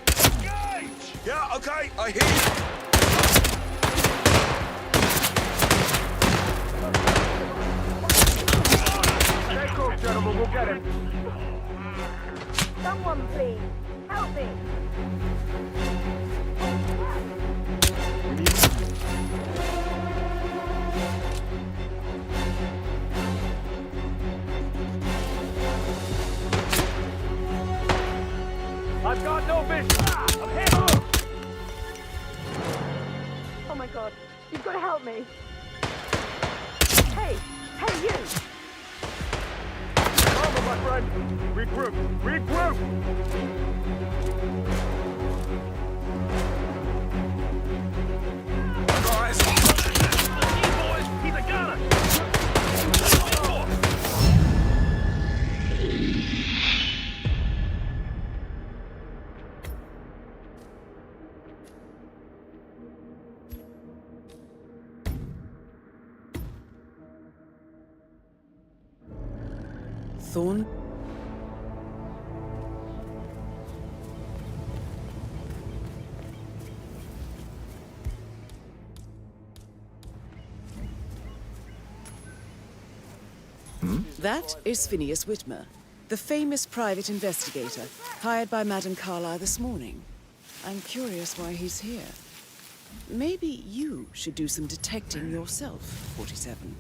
Engage! Yeah, okay, I hear you. Take off, gentlemen, we'll get him. Someone, please. Help me. I've got no vision. I'm hit. Oh my God. You've got to help me. Hey! Hey, you! Come on, my friend. Regroup. Regroup! Guys! Boys, he's a gunner! Thorn? That is Phineas Whitmer, the famous private investigator hired by Madame Carlyle this morning. I'm curious why he's here. Maybe you should do some detecting yourself, 47.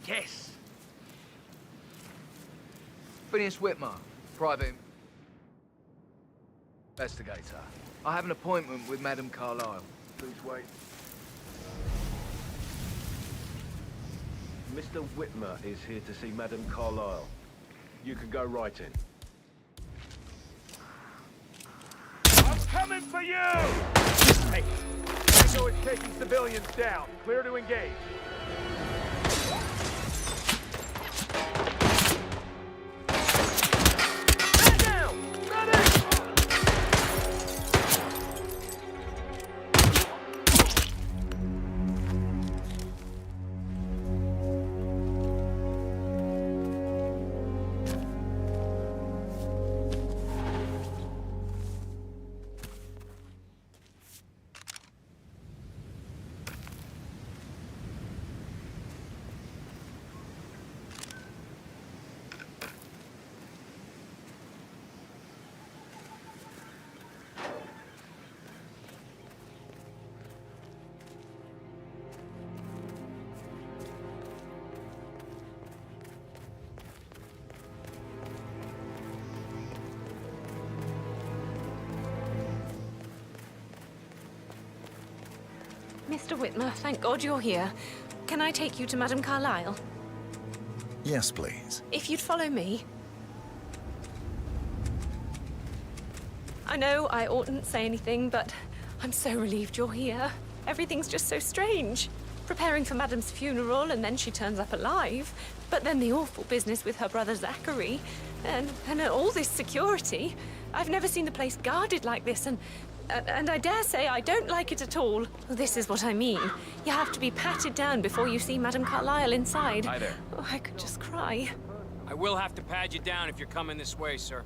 Yes. Phineas Whitmer, private investigator. I have an appointment with Madame Carlyle. Please wait. Mr. Whitmer is here to see Madame Carlyle. You can go right in. I'm coming for you! Hey, Tango is taking civilians down. Clear to engage. Man down! Ready! Mr. Whitmer, thank God you're here. Can I take you to Madame Carlyle? Yes, please. If you'd follow me. I know I oughtn't say anything, but I'm so relieved you're here. Everything's just so strange. Preparing for Madame's funeral, and then she turns up alive. But then the awful business with her brother Zachary, and all this security. I've never seen the place guarded like this, and I dare say I don't like it at all. This is what I mean. You have to be patted down before you see Madame Carlyle inside. Hi there. Oh, I could just cry. I will have to pad you down if you're coming this way, sir.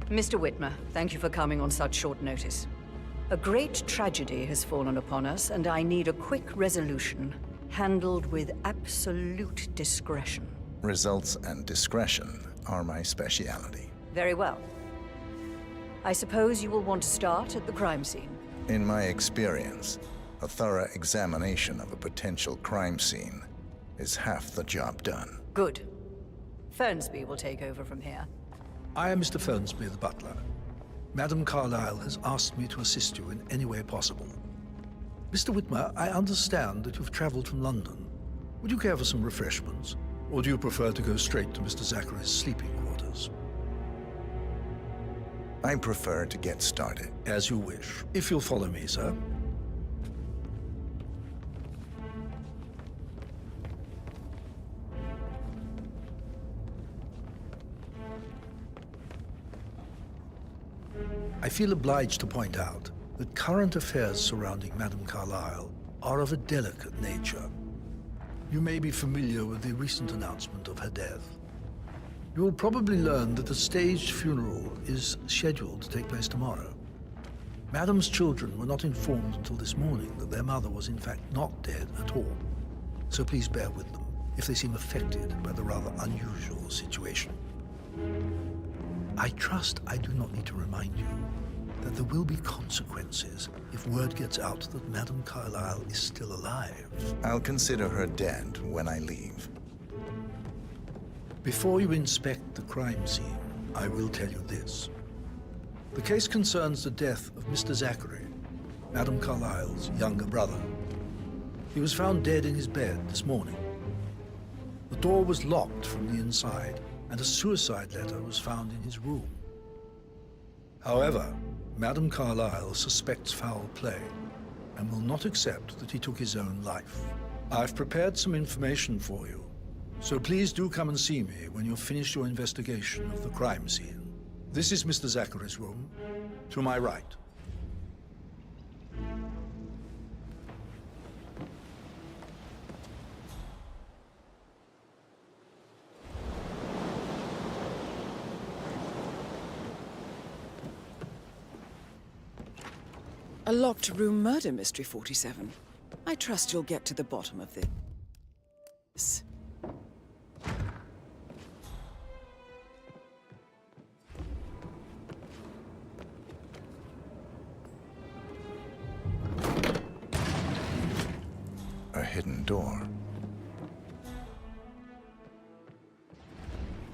Mr. Whitmer, thank you for coming on such short notice. A great tragedy has fallen upon us, and I need a quick resolution, handled with absolute discretion. Results and discretion are my speciality. Very well. I suppose you will want to start at the crime scene. In my experience, a thorough examination of a potential crime scene is half the job done. Good. Fernsby will take over from here. I am Mr. Fernsby, the butler. Madame Carlyle has asked me to assist you in any way possible. Mr. Whitmer, I understand that you've traveled from London. Would you care for some refreshments? Or do you prefer to go straight to Mr. Zachary's sleeping quarters? I prefer to get started. As you wish. If you'll follow me, sir. I feel obliged to point out that current affairs surrounding Madame Carlyle are of a delicate nature. You may be familiar with the recent announcement of her death. You will probably learn that a staged funeral is scheduled to take place tomorrow. Madame's children were not informed until this morning that their mother was in fact not dead at all. So please bear with them if they seem affected by the rather unusual situation. I trust I do not need to remind you that there will be consequences if word gets out that Madame Carlyle is still alive. I'll consider her dead when I leave. Before you inspect the crime scene, I will tell you this. The case concerns the death of Mr. Zachary, Madame Carlyle's younger brother. He was found dead in his bed this morning. The door was locked from the inside, and a suicide letter was found in his room. However, Madame Carlyle suspects foul play and will not accept that he took his own life. I've prepared some information for you, so please do come and see me when you've finished your investigation of the crime scene. This is Mr. Zachary's room, to my right. A locked room murder mystery, 47. I trust you'll get to the bottom of this. A hidden door.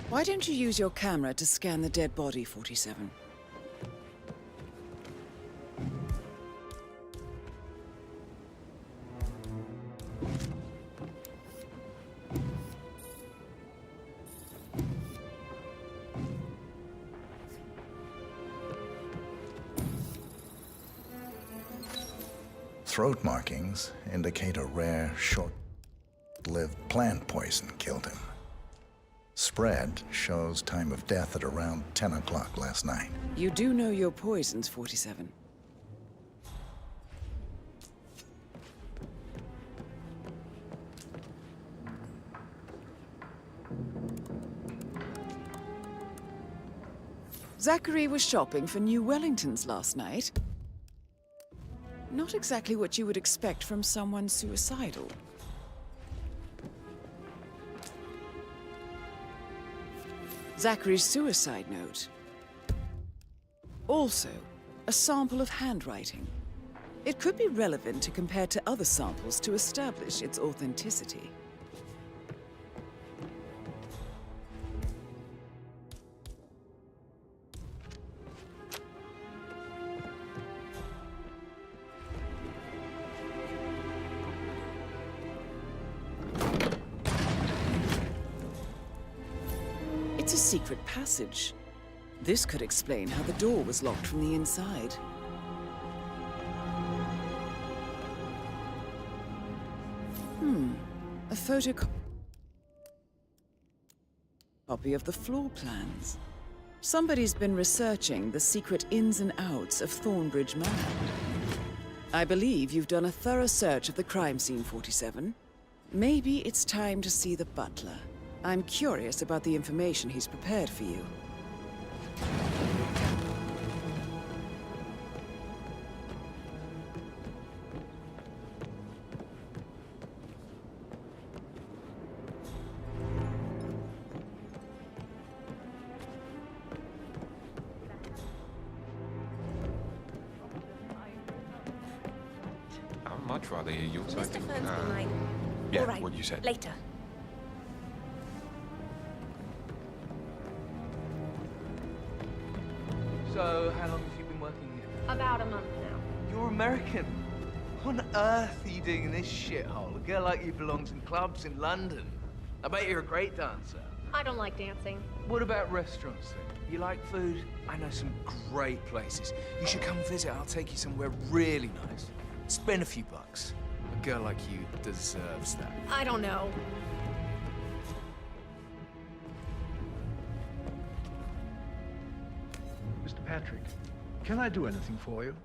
Why don't you use your camera to scan the dead body, 47? Throat markings indicate a rare, short-lived plant poison killed him. Spread shows time of death at around 10 o'clock last night. You do know your poisons, 47. Zachary was shopping for new Wellingtons last night. Not exactly what you would expect from someone suicidal. Zachary's suicide note. Also, a sample of handwriting. It could be relevant to compare to other samples to establish its authenticity. It's a secret passage. This could explain how the door was locked from the inside. A photocopy of the floor plans. Somebody's been researching the secret ins and outs of Thornbridge Manor. I believe you've done a thorough search of the crime scene, 47. Maybe it's time to see the butler. I'm curious about the information he's prepared for you. I'd much rather hear your side. Mr. Fernsby might. Yeah, All right, what you said. later. So, how long have you been working here? About a month now. You're American. What on earth are you doing in this shithole? A girl like you belongs in clubs in London. I bet you're a great dancer. I don't like dancing. What about restaurants then? You like food? I know some great places. You should come visit. I'll take you somewhere really nice. Spend a few bucks. A girl like you deserves that. I don't know. Mr. Patrick, can I do anything for you?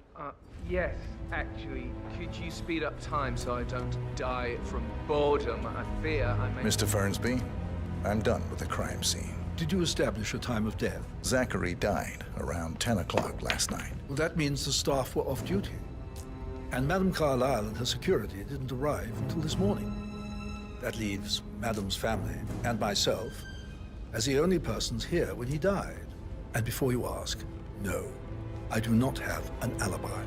Yes, actually. Could you speed up time so I don't die from boredom? I fear I may... Mr. Fernsby, I'm done with the crime scene. Did you establish a time of death? Zachary died around 10 o'clock last night. Well, that means the staff were off duty. And Madame Carlyle and her security didn't arrive until this morning. That leaves Madame's family and myself as the only persons here when he died. And before you ask, no, I do not have an alibi.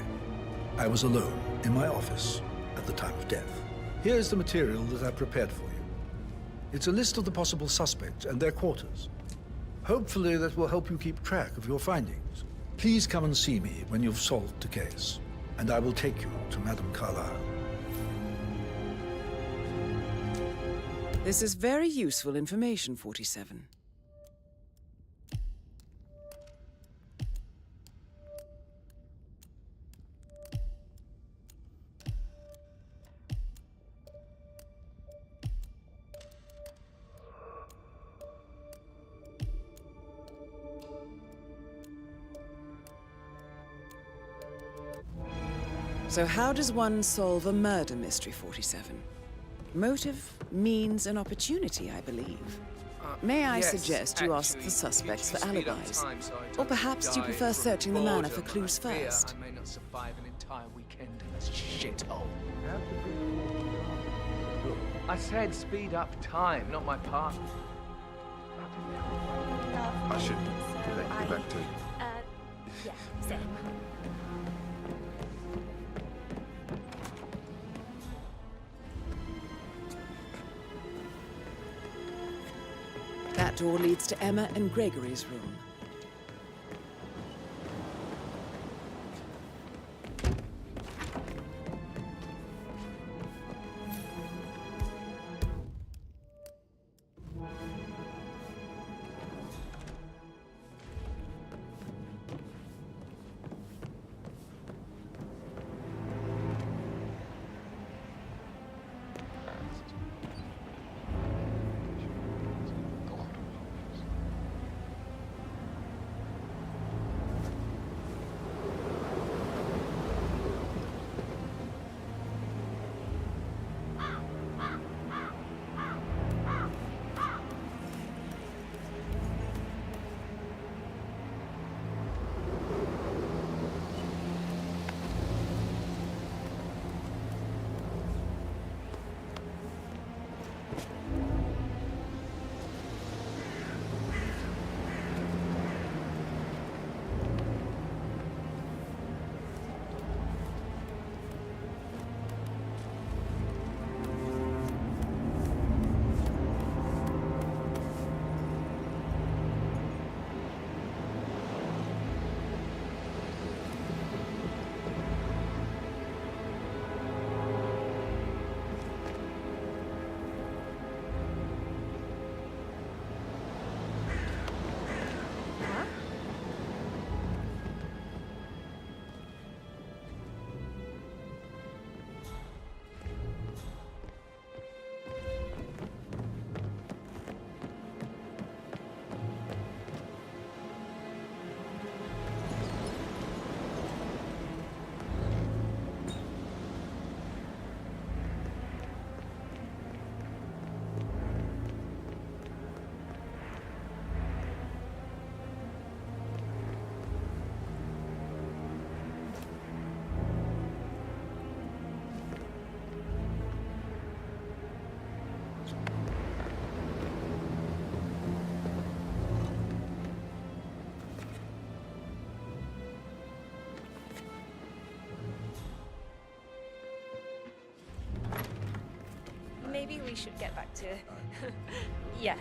I was alone in my office at the time of death. Here's the material that I prepared for you. It's a list of the possible suspects and their quarters. Hopefully that will help you keep track of your findings. Please come and see me when you've solved the case, and I will take you to Madame Carlyle. This is very useful information, 47. So how does one solve a murder mystery, 47? Motive, means, and opportunity, I believe. May I suggest you ask the suspects for alibis? Or perhaps you prefer searching the manor for clues first? I may not survive an entire weekend in this shithole. I said speed up time, not my partner. I should let you back to. Yeah, same. That door leads to Emma and Gregory's room. Maybe we should get back to... yeah.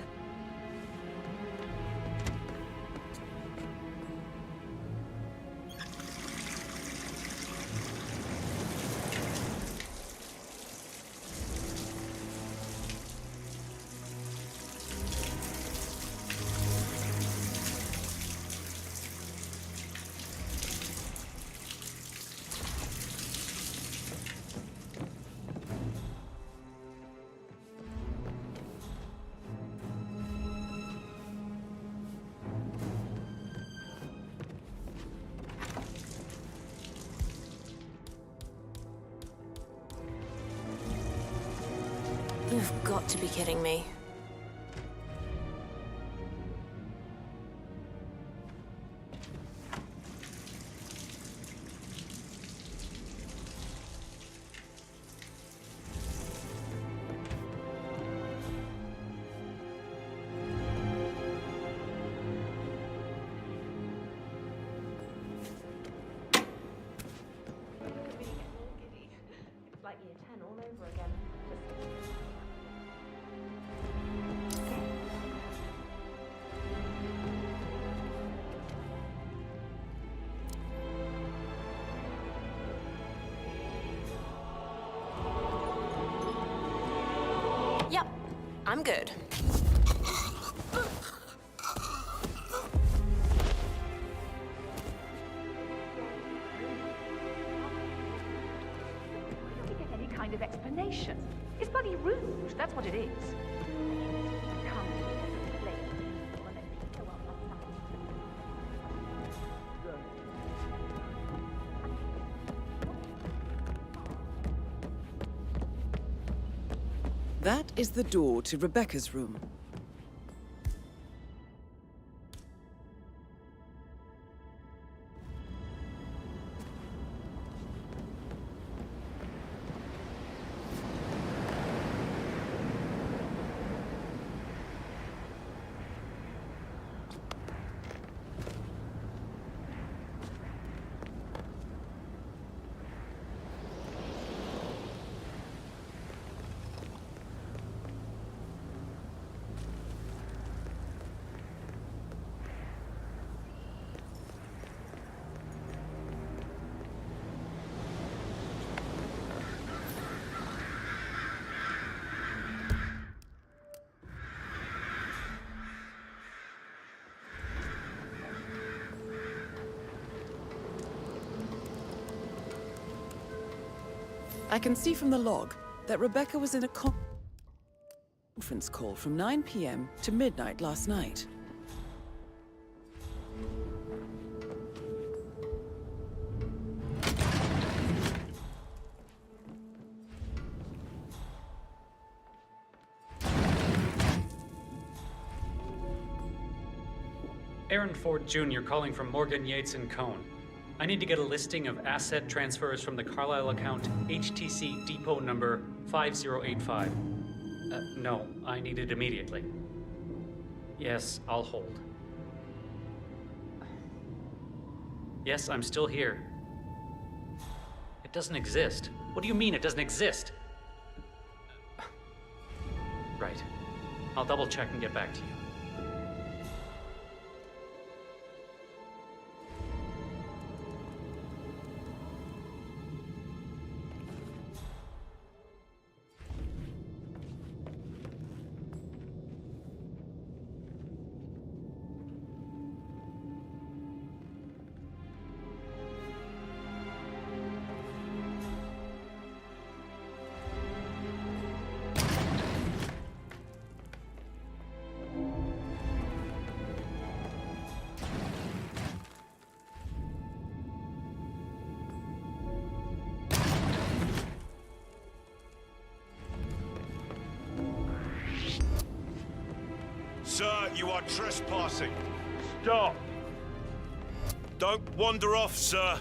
You've got to be kidding me. It's like year 10 all over again. Yep, I'm good. To get any kind of explanation. It's bloody rude, that's what it is. Come to play people and then show up on nothing. That is the door to Rebecca's room. I can see from the log that Rebecca was in a conference call from 9 p.m. to midnight last night. Aaron Ford Jr. calling from Morgan, Yates & Cohn. I need to get a listing of asset transfers from the Carlisle account HTC depot number 5085. No, I need it immediately. Yes, I'll hold. Yes, I'm still here. It doesn't exist. What do you mean it doesn't exist? Right. I'll double check and get back to you. Sir, you are trespassing. Stop. Don't wander off, sir.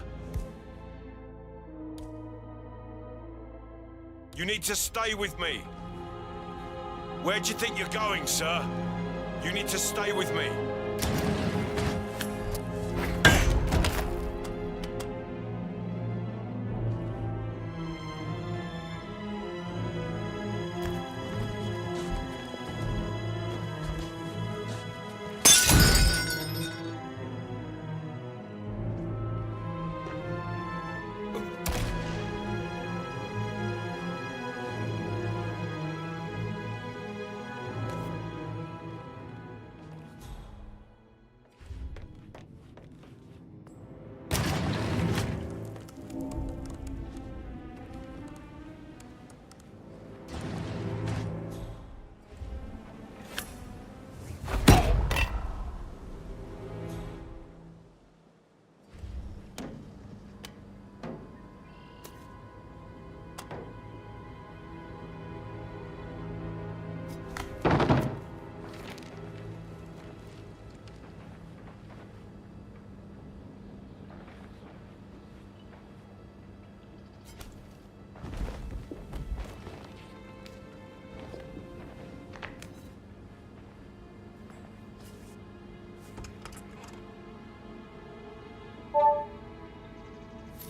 You need to stay with me. Where do you think you're going, sir? You need to stay with me.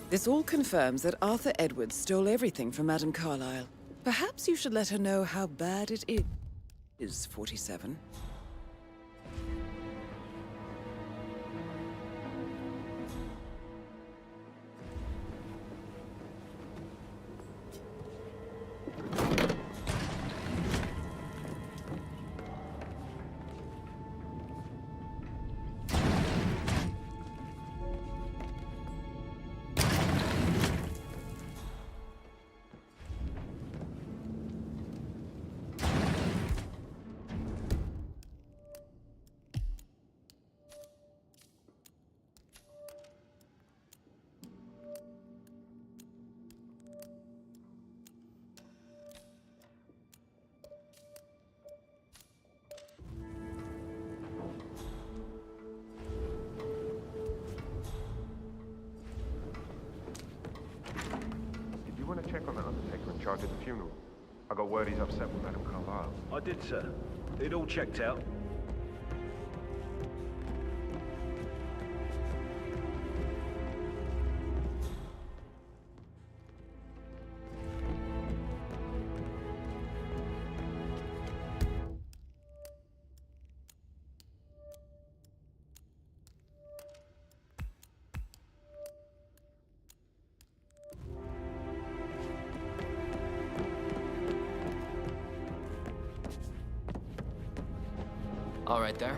This all confirms that Arthur Edwards stole everything from Madame Carlisle. Perhaps you should let her know how bad it is, 47. You want to check on that undertaker in charge of the funeral? I got word he's upset with Madame Carlisle. I did, sir. It all checked out. All right there.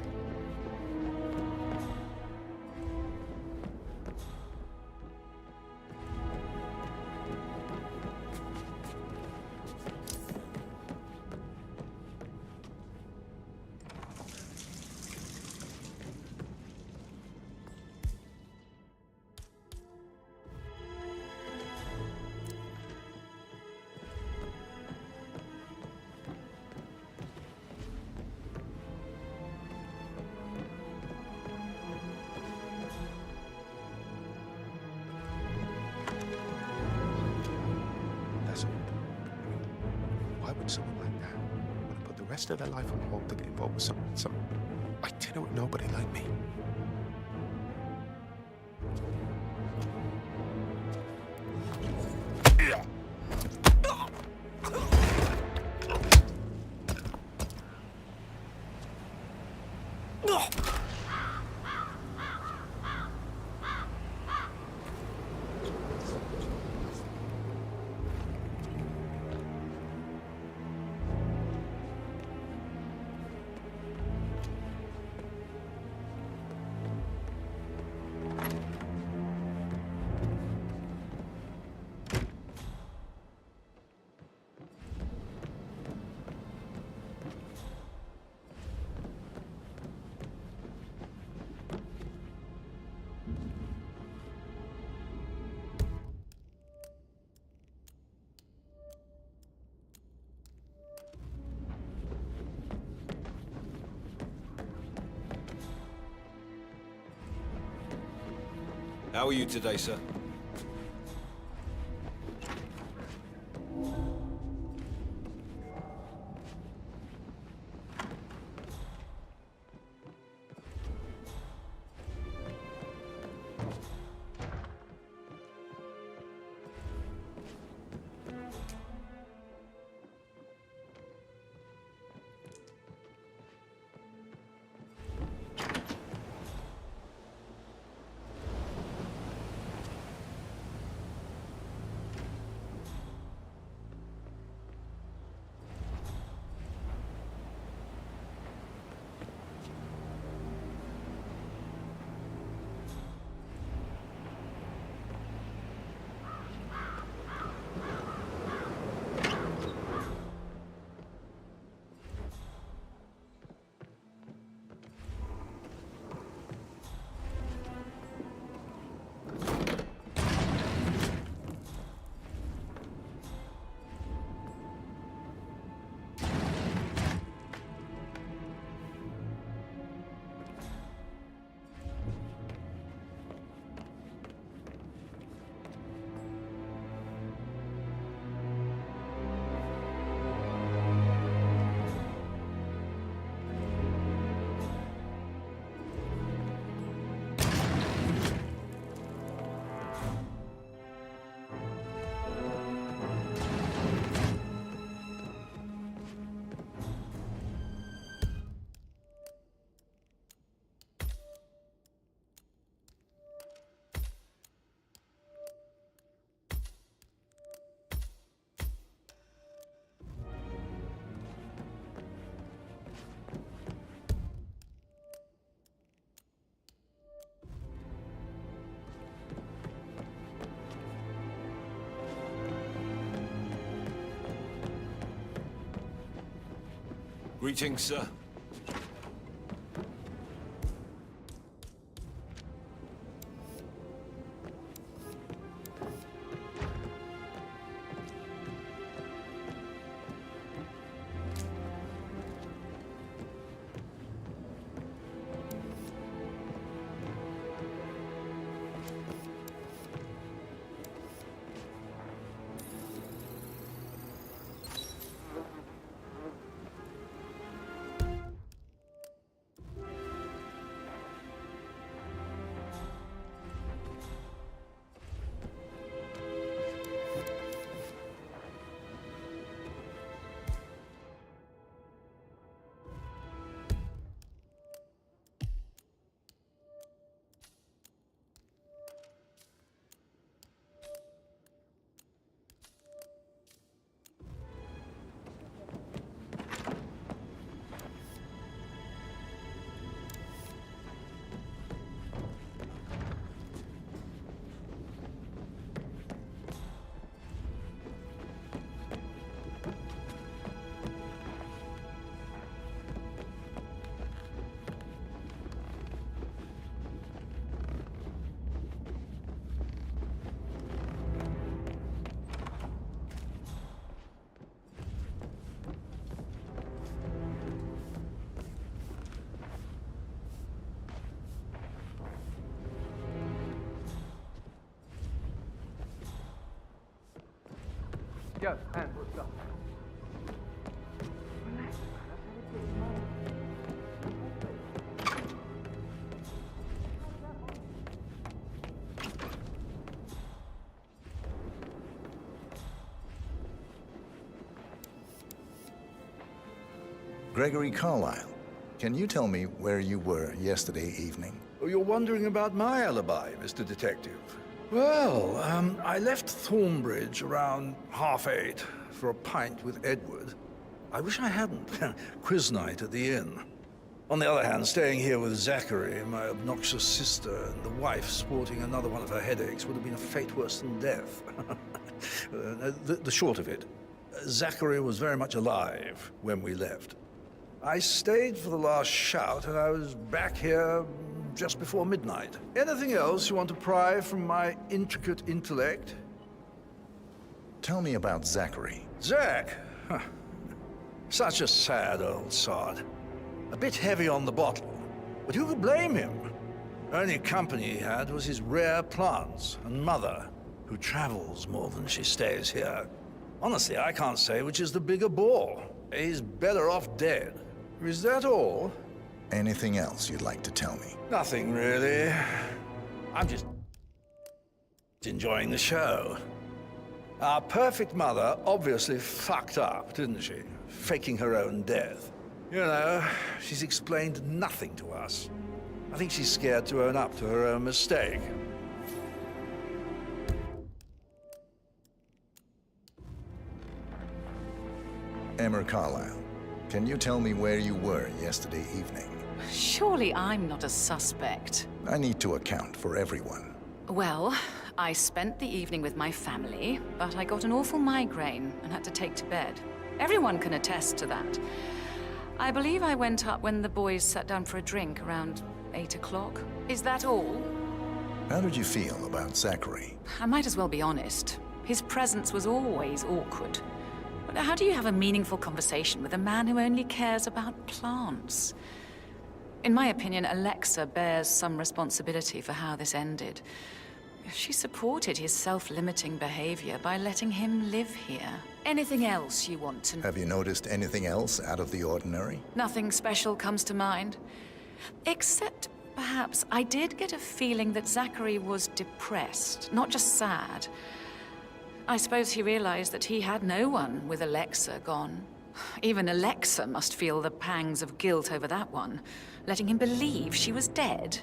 rest of their life on hold to get involved with some itinerant nobody like me. How are you today, sir? Greetings, sir. Yes, and what's up? Relax, man. I said Gregory Carlyle, can you tell me where you were yesterday evening? Oh, you're wondering about my alibi, Mr. Detective. Well, I left Thornbridge around 8:30 for a pint with Edward. I wish I hadn't. Quiz night at the inn. On the other hand, staying here with Zachary, my obnoxious sister, and the wife sporting another one of her headaches would have been a fate worse than death. The short of it, Zachary was very much alive when we left. I stayed for the last shout, and I was back here just before midnight. Anything else you want to pry from my intricate intellect? Tell me about Zachary. Zach? Huh. Such a sad old sod. A bit heavy on the bottle, but who could blame him? Only company he had was his rare plants and mother, who travels more than she stays here. Honestly, I can't say which is the bigger bore. He's better off dead. Is that all? Anything else you'd like to tell me? Nothing, really. I'm just enjoying the show. Our perfect mother obviously fucked up, didn't she? Faking her own death. You know, she's explained nothing to us. I think she's scared to own up to her own mistake. Emma Carlyle, can you tell me where you were yesterday evening? Surely I'm not a suspect. I need to account for everyone. Well, I spent the evening with my family, but I got an awful migraine and had to take to bed. Everyone can attest to that. I believe I went up when the boys sat down for a drink around 8 o'clock. Is that all? How did you feel about Zachary? I might as well be honest. His presence was always awkward. But how do you have a meaningful conversation with a man who only cares about plants? In my opinion, Alexa bears some responsibility for how this ended. She supported his self-limiting behavior by letting him live here. Anything else you want to know? Have you noticed anything else out of the ordinary? Nothing special comes to mind. Except, perhaps, I did get a feeling that Zachary was depressed, not just sad. I suppose he realized that he had no one with Alexa gone. Even Alexa must feel the pangs of guilt over that one, letting him believe she was dead.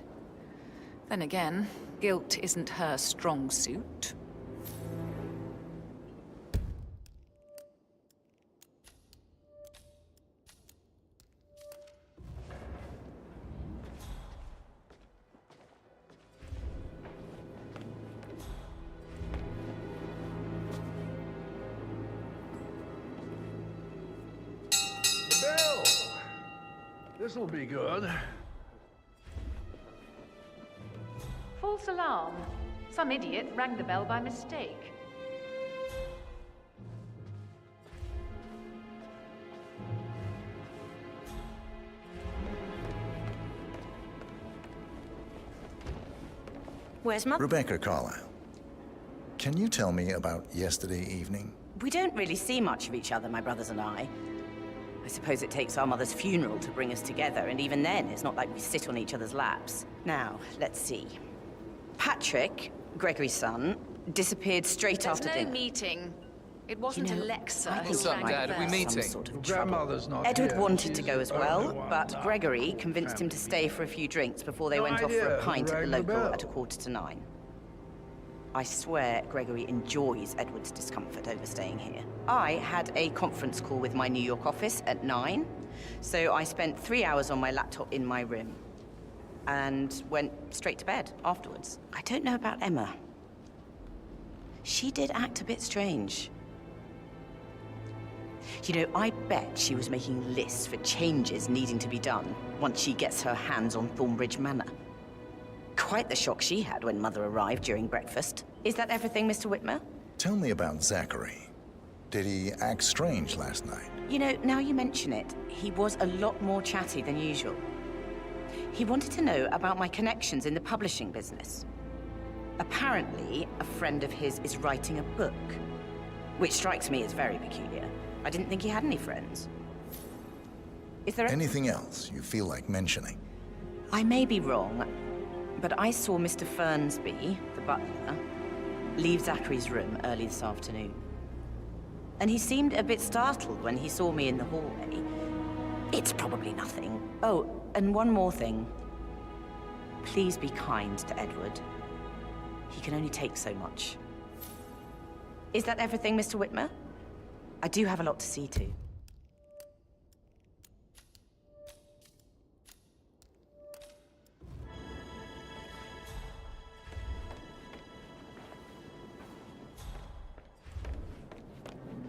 Then again, guilt isn't her strong suit. The bell! This'll be good. False alarm. Some idiot rang the bell by mistake. Where's Mum? Rebecca Carlyle, can you tell me about yesterday evening? We don't really see much of each other, my brothers and I. I suppose it takes our mother's funeral to bring us together, and even then, it's not like we sit on each other's laps. Now, let's see. Patrick, Gregory's son, disappeared straight after dinner. There's no meeting. It wasn't Alexa who What's up, rang Dad? the Are we bell. meeting? Sort of Grandmother's not Edward here. wanted to She's go as only well, one but now. Gregory convinced him to stay for a few drinks before they No went off for idea a pint who at the rang the local bell. at 9:15. I swear Gregory enjoys Edward's discomfort over staying here. I had a conference call with my New York office at 9, so I spent 3 hours on my laptop in my room and went straight to bed afterwards. I don't know about Emma. She did act a bit strange. You know, I bet she was making lists for changes needing to be done once she gets her hands on Thornbridge Manor. Quite the shock she had when Mother arrived during breakfast. Is that everything, Mr. Whitmer? Tell me about Zachary. Did he act strange last night? You know, now you mention it, he was a lot more chatty than usual. He wanted to know about my connections in the publishing business. Apparently, a friend of his is writing a book, which strikes me as very peculiar. I didn't think he had any friends. Is there anything else you feel like mentioning? I may be wrong, but I saw Mr. Fernsby, the butler, leave Zachary's room early this afternoon. And he seemed a bit startled when he saw me in the hallway. It's probably nothing. Oh, and one more thing. Please be kind to Edward. He can only take so much. Is that everything, Mr. Whitmer? I do have a lot to see to.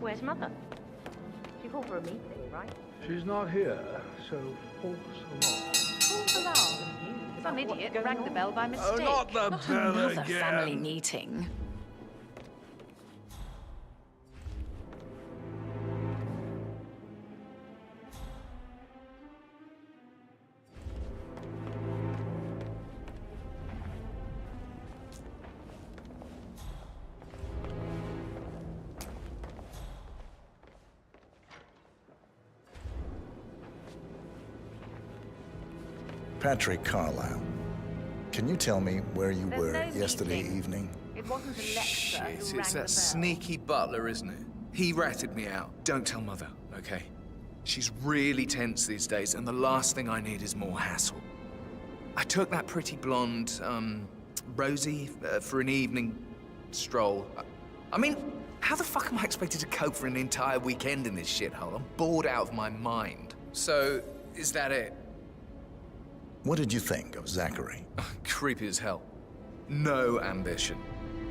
Where's Mother? She called for a meeting, right? She's not here, so false alarm. False alarm? Some idiot rang the bell by mistake. not the bell another again. family meeting. Patrick Carlisle, can you tell me where you were yesterday evening? It wasn't Alexa Shit, who it's rang the that bell. sneaky butler, isn't it? He ratted me out. Don't tell Mother, okay? She's really tense these days, and the last thing I need is more hassle. I took that pretty blonde, Rosie, for an evening stroll. I mean, how the fuck am I expected to cope for an entire weekend in this shithole? I'm bored out of my mind. So, is that it? What did you think of Zachary? Creepy as hell. No ambition.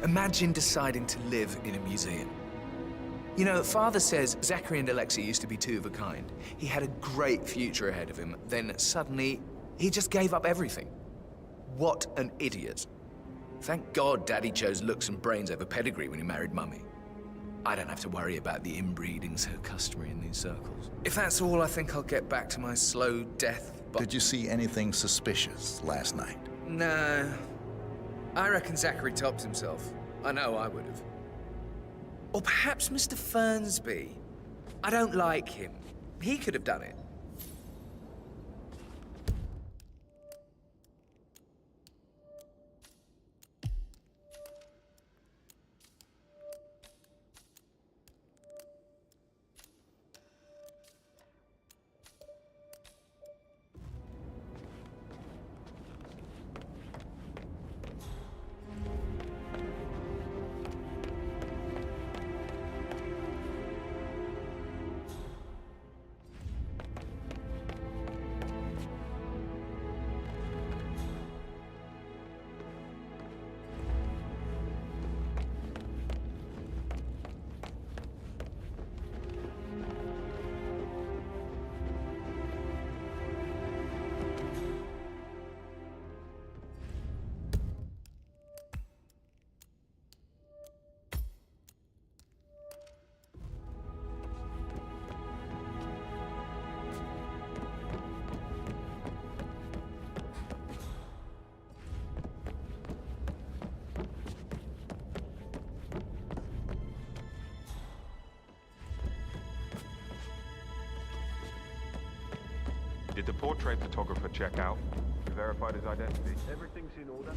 Imagine deciding to live in a museum. You know, Father says Zachary and Alexa used to be two of a kind. He had a great future ahead of him, then suddenly, he just gave up everything. What an idiot. Thank God Daddy chose looks and brains over pedigree when he married Mummy. I don't have to worry about the inbreeding so customary in these circles. If that's all, I think I'll get back to my slow death. Did you see anything suspicious last night? No. I reckon Zachary topped himself. I know I would have. Or perhaps Mr. Fernsby. I don't like him. He could have done it. Did the portrait photographer check out? You verified his identity? Everything's in order.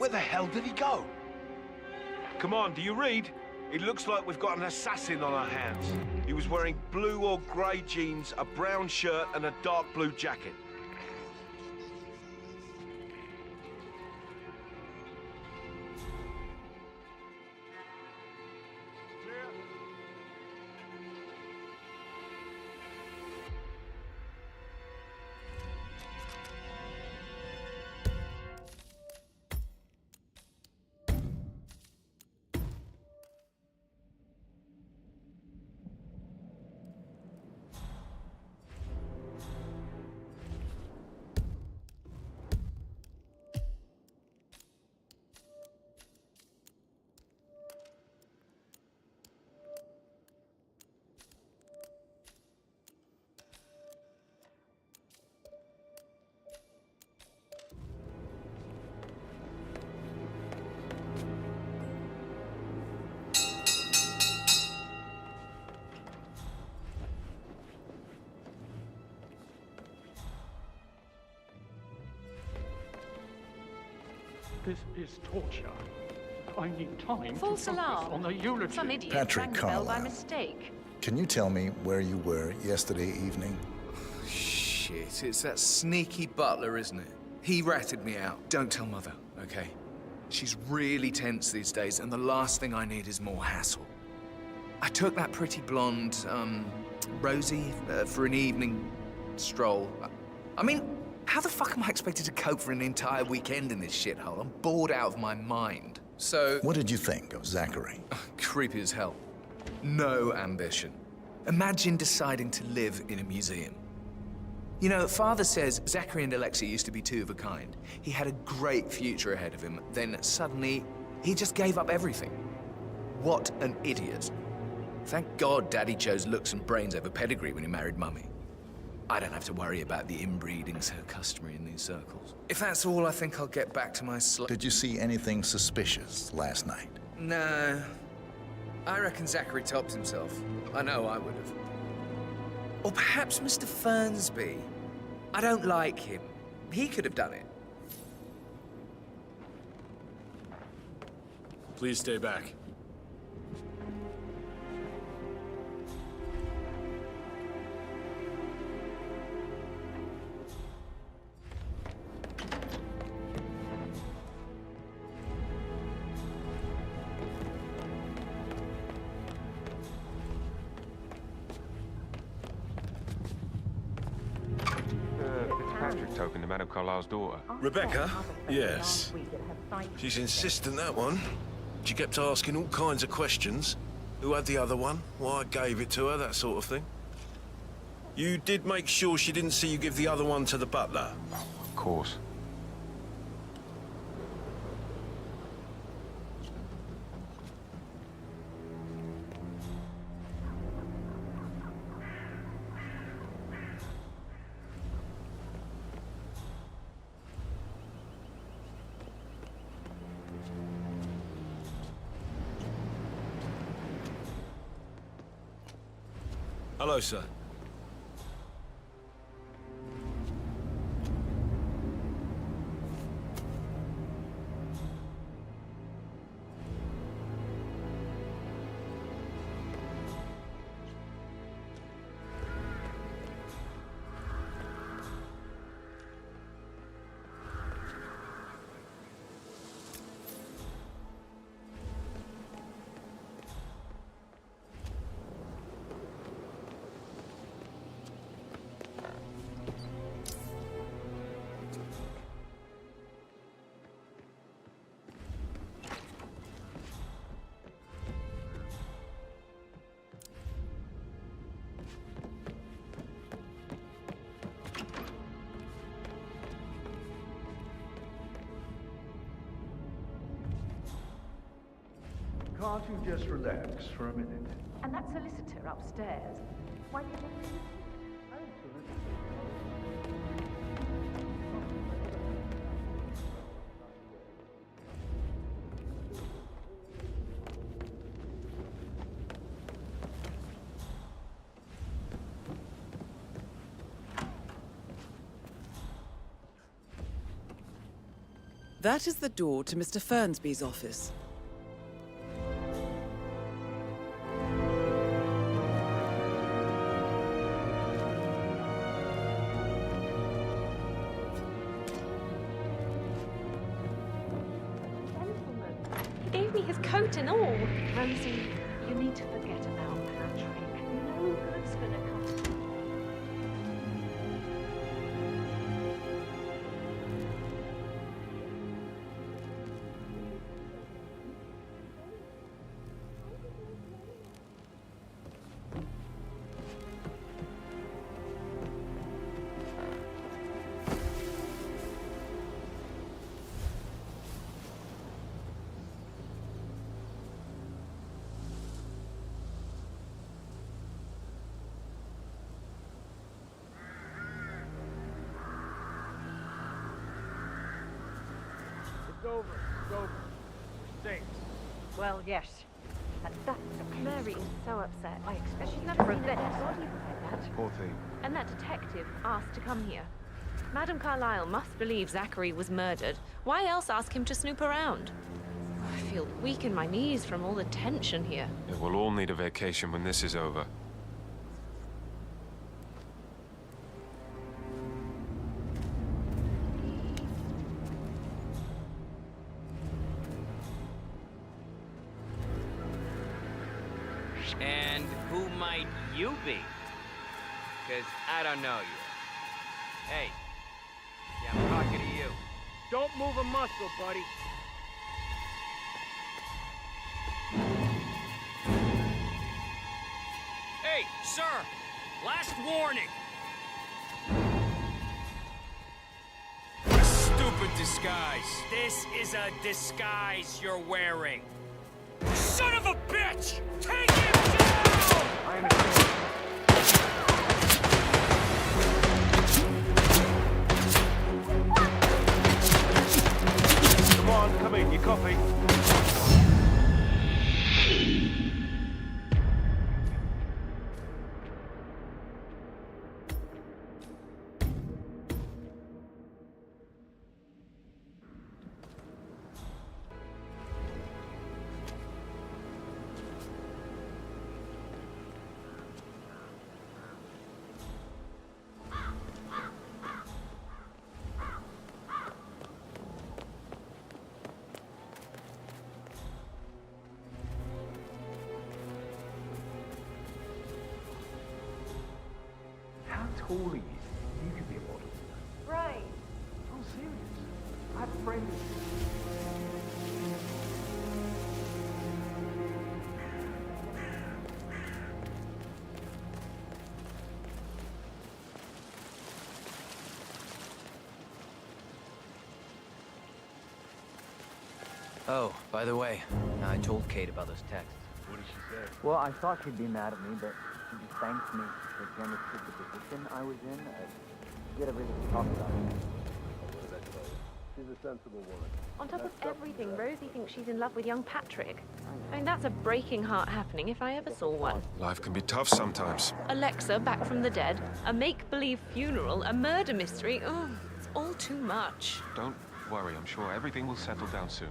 Where the hell did he go? Come on, do you read? It looks like we've got an assassin on our hands. He was wearing blue or grey jeans, a brown shirt, and a dark blue jacket. This is torture. I need time False to focus alarm. on the eulogy. Some idiot Patrick rang the bell by Carlyle. mistake. Can you tell me where you were yesterday evening? Shit, it's that sneaky butler, isn't it? He ratted me out. Don't tell Mother, okay? She's really tense these days, and the last thing I need is more hassle. I took that pretty blonde, Rosie, for an evening stroll. I mean, how the fuck am I expected to cope for an entire weekend in this shithole? I'm bored out of my mind. So... What did you think of Zachary? Creepy as hell. No ambition. Imagine deciding to live in a museum. You know, Father says Zachary and Alexei used to be two of a kind. He had a great future ahead of him. Then suddenly, he just gave up everything. What an idiot. Thank God Daddy chose looks and brains over pedigree when he married Mummy. I don't have to worry about the inbreeding so customary in these circles. If that's all, I think I'll get back to my Did you see anything suspicious last night? No. I reckon Zachary topped himself. I know I would have. Or perhaps Mr. Fernsby. I don't like him. He could have done it. Please stay back. Fitzpatrick token to Madame Carlyle's daughter. Rebecca? Yes. She's insistent, that one. She kept asking all kinds of questions. Who had the other one? Why I gave it to her, that sort of thing. You did make sure she didn't see you give the other one to the butler? Of course. Hello, sir. Can't you just relax for a minute? And that solicitor upstairs. Why did you... That is the door to Mr. Fernsby's office. He gave me his coat and all. Rosie, you need to forget about Patrick. No good's gonna come. It's over. It's over. We're safe. Well, yes. And that's the Mary is so upset. I expect She's you never to seen a prevent dead body like that. Poor thing. And that detective asked to come here. Madame Carlyle must believe Zachary was murdered. Why else ask him to snoop around? I feel weak in my knees from all the tension here. Yeah, we'll all need a vacation when this is over. And who might you be? Because I don't know you. Hey. Yeah, I'm talking to you. Don't move a muscle, buddy. Hey, sir! Last warning! A stupid disguise. This is a disguise you're wearing. Son of a bitch! Take him down! I understand. Come on, come in, your coffee. How tall are you? You could be a model. Right. Oh, serious. I have friends. Oh, by the way, I told Kate about those texts. What did she say? Well, I thought she'd be mad at me, but she just thanked me for generous to the position I was in. We had everything to talk about. What did I tell you? She's a sensible woman. On top of everything, Rosie thinks she's in love with young Patrick. I mean, that's a breaking heart happening if I ever saw one. Life can be tough sometimes. Alexa back from the dead, a make-believe funeral, a murder mystery. Oh, it's all too much. Don't worry, I'm sure everything will settle down soon.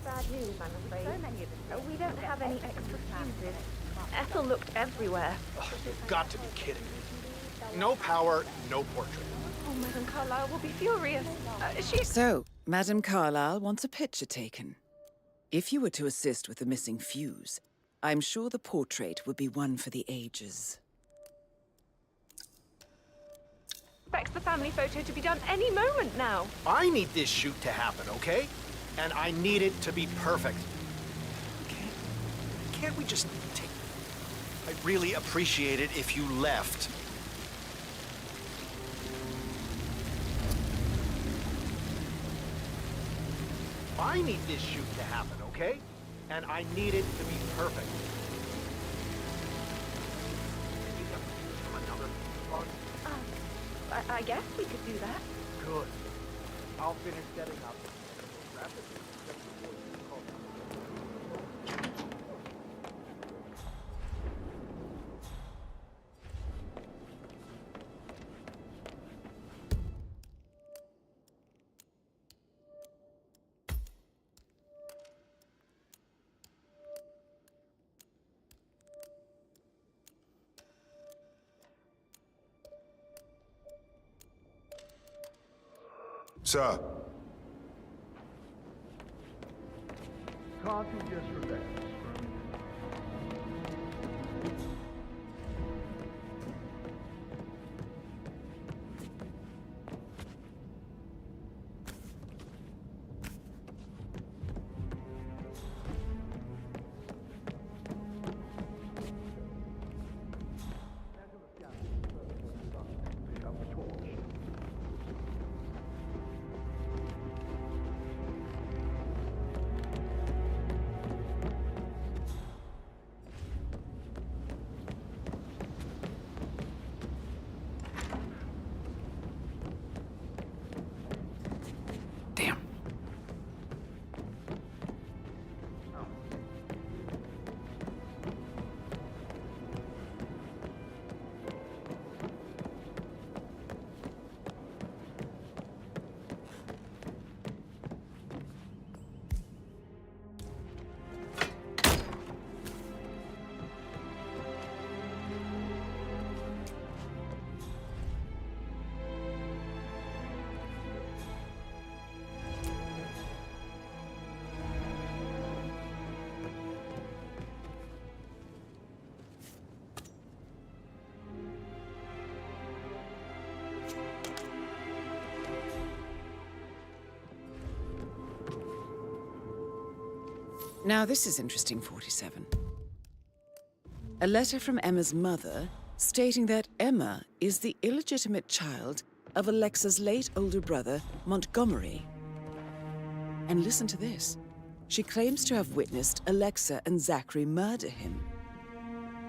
Bad news, I'm afraid. So many of us. We don't have any extra fuses. Ethel looked everywhere. You've got to be kidding me. No power, no portrait. Oh, Madame Carlyle will be furious. So, Madame Carlyle wants a picture taken. If you were to assist with the missing fuse, I'm sure the portrait would be one for the ages. Expects the family photo to be done any moment now. I need this shoot to happen, okay? And I need it to be perfect. Can't we just take... I'd really appreciate it if you left. I need this shoot to happen, okay? And I need it to be perfect. I guess we could do that. Good. I'll finish setting up. Sir. Can't you just relax? Now this is interesting, 47. A letter from Emma's mother stating that Emma is the illegitimate child of Alexa's late older brother, Montgomery. And listen to this. She claims to have witnessed Alexa and Zachary murder him.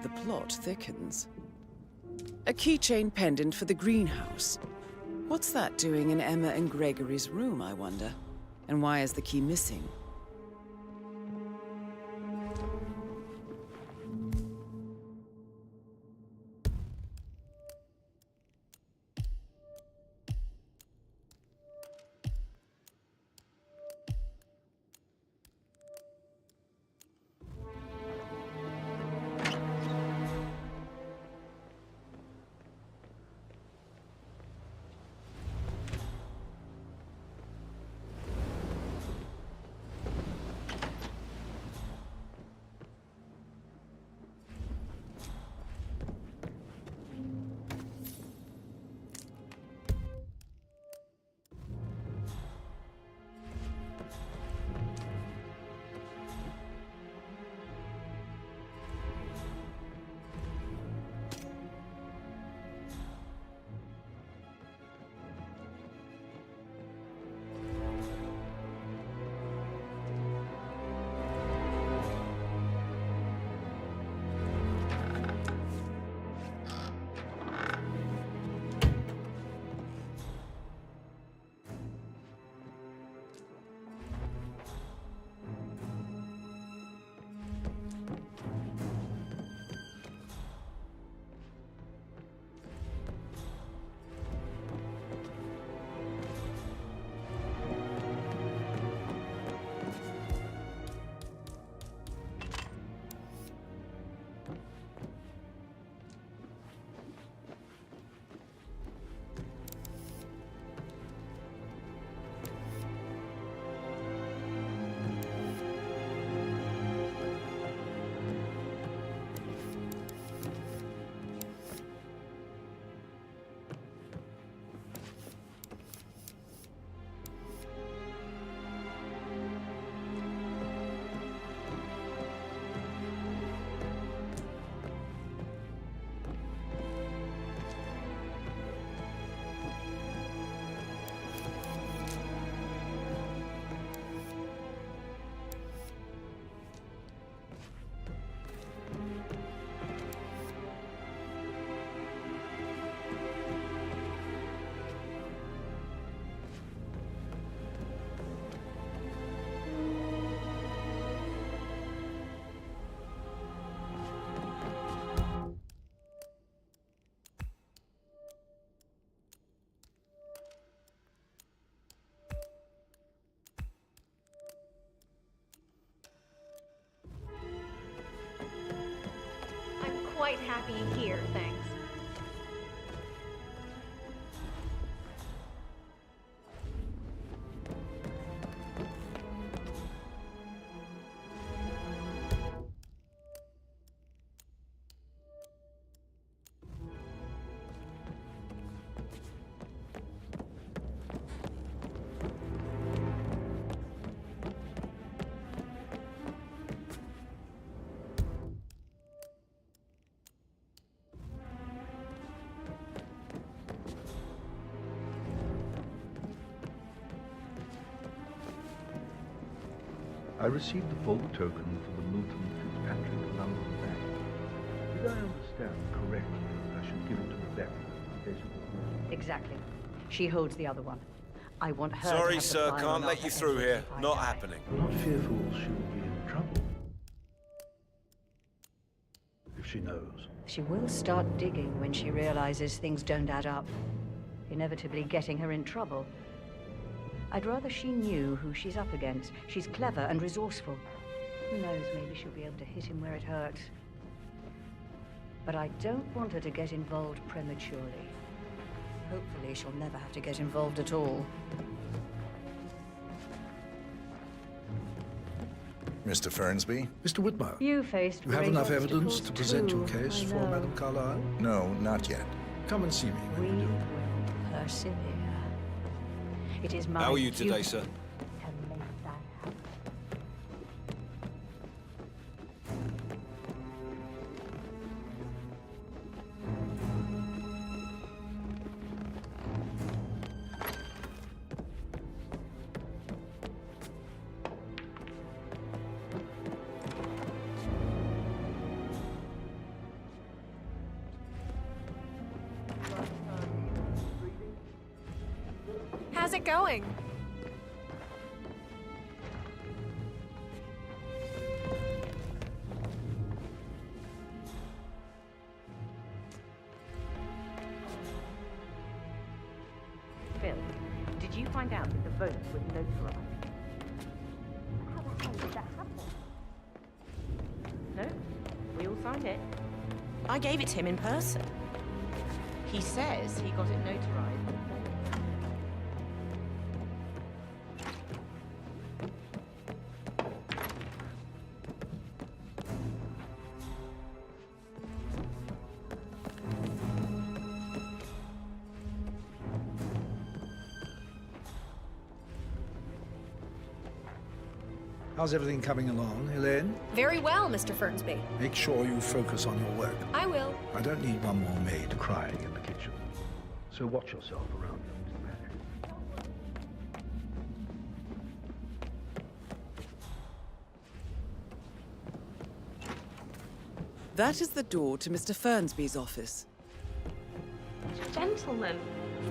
The plot thickens. A keychain pendant for the greenhouse. What's that doing in Emma and Gregory's room, I wonder? And why is the key missing? I received the full token for the Milton Fitzpatrick London Bank. Did I understand correctly that I should give it to Rebecca in case of the... Exactly. She holds the other one. I want her to Sorry, have the sir, file can't on let Arthur you through Edwards here. if I Not die. happening. I'm not fearful she will be in trouble. If she knows. She will start digging when she realizes things don't add up, inevitably getting her in trouble. I'd rather she knew who she's up against. She's clever and resourceful. Who knows, maybe she'll be able to hit him where it hurts. But I don't want her to get involved prematurely. Hopefully she'll never have to get involved at all. Mr. Fernsby? Mr. Whitmer, You faced you have great enough evidence obstacles to present your too, case I for know. Madame Carlyle? No, not yet. Come and see me when you do. Persevere. It is my How are you today, duty sir? to make that happen. How's it going? Phil, did you find out that the vote was notarized? How the hell did that happen? No? We all signed it? I gave it to him in person. He says he got it notarized. How's everything coming along, Elaine? Very well, Mr. Fernsby. Make sure you focus on your work. I will. I don't need one more maid crying in the kitchen. So watch yourself around you, Mr. Patrick. That is the door to Mr. Fernsby's office. Gentleman.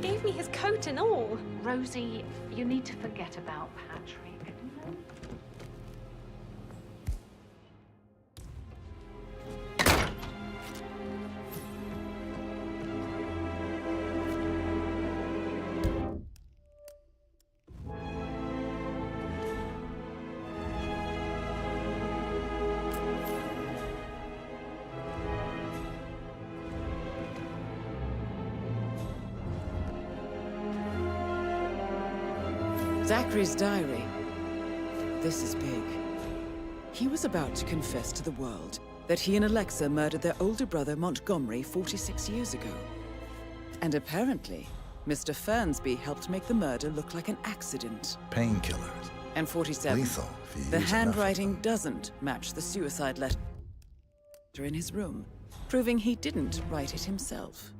Gave me his coat and all. Rosie, you need to forget about Patrick. Zachary's diary. This is big. He was about to confess to the world that he and Alexa murdered their older brother Montgomery 46 years ago. And apparently, Mr. Fernsby helped make the murder look like an accident. Painkillers. And 47. Lethal if you The use enough of handwriting doesn't match the suicide letter in his room, proving he didn't write it himself.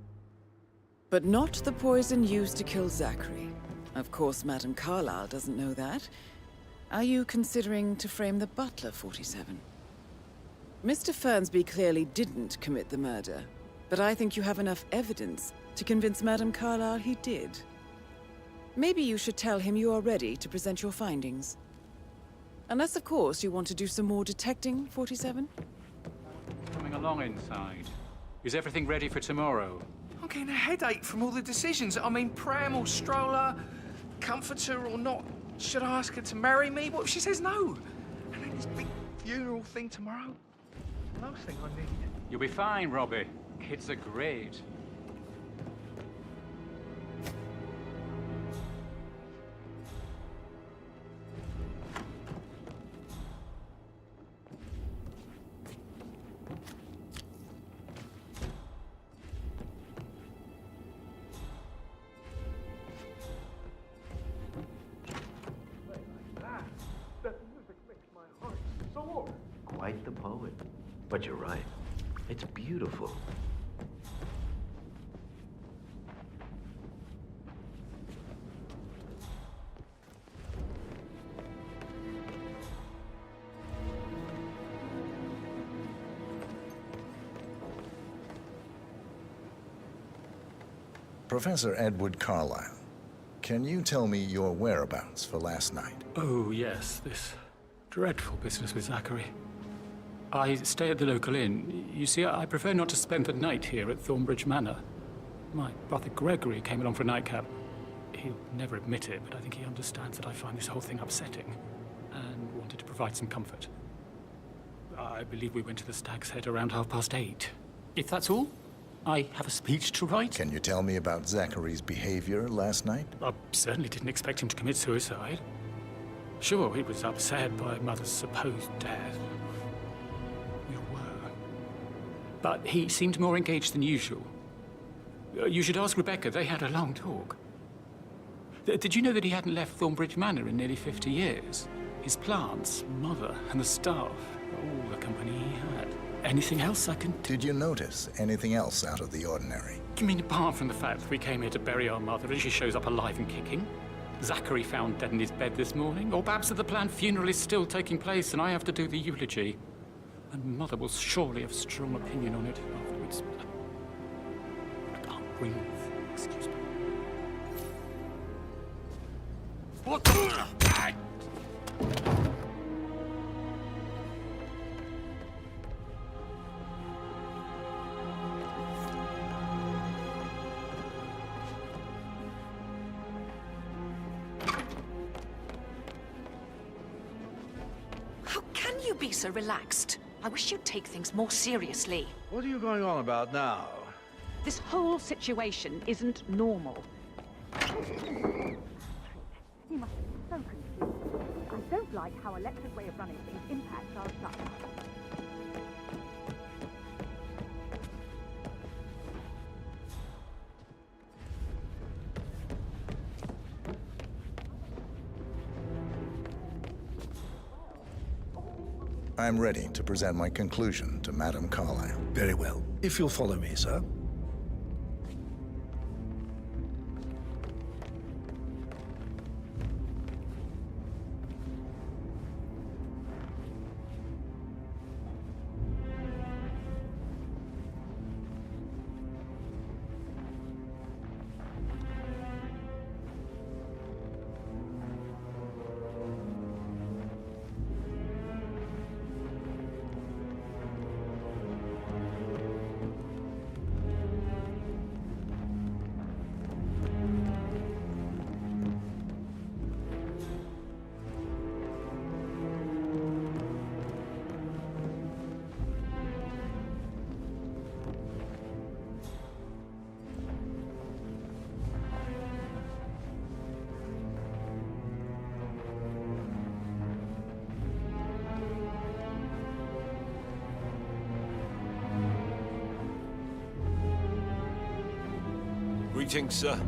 But not the poison used to kill Zachary. Of course, Madame Carlyle doesn't know that. Are you considering to frame the butler, 47? Mr. Fernsby clearly didn't commit the murder, but I think you have enough evidence to convince Madame Carlyle he did. Maybe you should tell him you are ready to present your findings. Unless, of course, you want to do some more detecting, 47? Coming along inside. Is everything ready for tomorrow? I'm getting a headache from all the decisions. I mean, pram or stroller, comforter or not. Should I ask her to marry me? What if she says no? And then this big funeral thing tomorrow? Last thing I need. You'll be fine, Robbie. Kids are great. Quite the poet. But you're right. It's beautiful. Professor Edward Carlyle, can you tell me your whereabouts for last night? Oh, yes, this dreadful business with Zachary. I stay at the local inn. You see, I prefer not to spend the night here at Thornbridge Manor. My brother Gregory came along for a nightcap. He'll never admit it, but I think he understands that I find this whole thing upsetting and wanted to provide some comfort. I believe we went to the Stag's Head around 8:30. If that's all, I have a speech to write. Can you tell me about Zachary's behavior last night? I certainly didn't expect him to commit suicide. Sure, he was upset by Mother's supposed death. We all were. But he seemed more engaged than usual. You should ask Rebecca. They had a long talk. Did you know that he hadn't left Thornbridge Manor in nearly 50 years? His plants, Mother, and the staff, all the company he had. Anything else I can... Did you notice anything else out of the ordinary? You mean apart from the fact that we came here to bury our mother and she shows up alive and kicking? Zachary found dead in his bed this morning? Or perhaps that the planned funeral is still taking place and I have to do the eulogy? And Mother will surely have a strong opinion on it afterwards. I can't breathe. Excuse me. What the... How can you be so relaxed? I wish you'd take things more seriously. What are you going on about now? This whole situation isn't normal. He must be so confused. I don't like how Alexa's way of running things impacts our son. I'm ready to present my conclusion to Madame Carlyle. Very well. If you'll follow me, sir. Greetings, sir.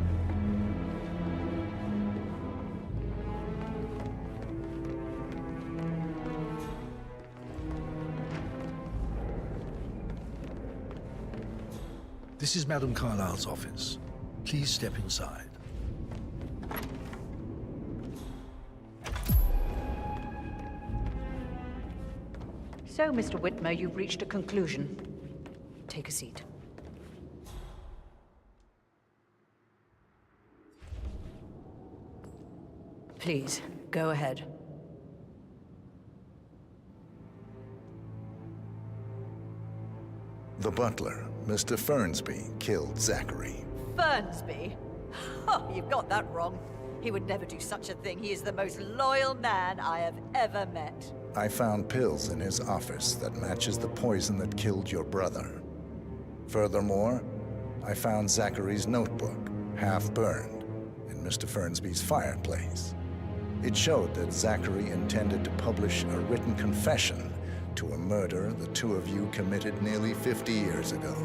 This is Madame Carlyle's office. Please step inside. So, Mr. Whitmer, you've reached a conclusion. Take a seat. Please, go ahead. The butler, Mr. Fernsby, killed Zachary. Fernsby? Oh, you've got that wrong. He would never do such a thing. He is the most loyal man I have ever met. I found pills in his office that matches the poison that killed your brother. Furthermore, I found Zachary's notebook, half burned, in Mr. Fernsby's fireplace. It showed that Zachary intended to publish a written confession to a murder the two of you committed nearly 50 years ago.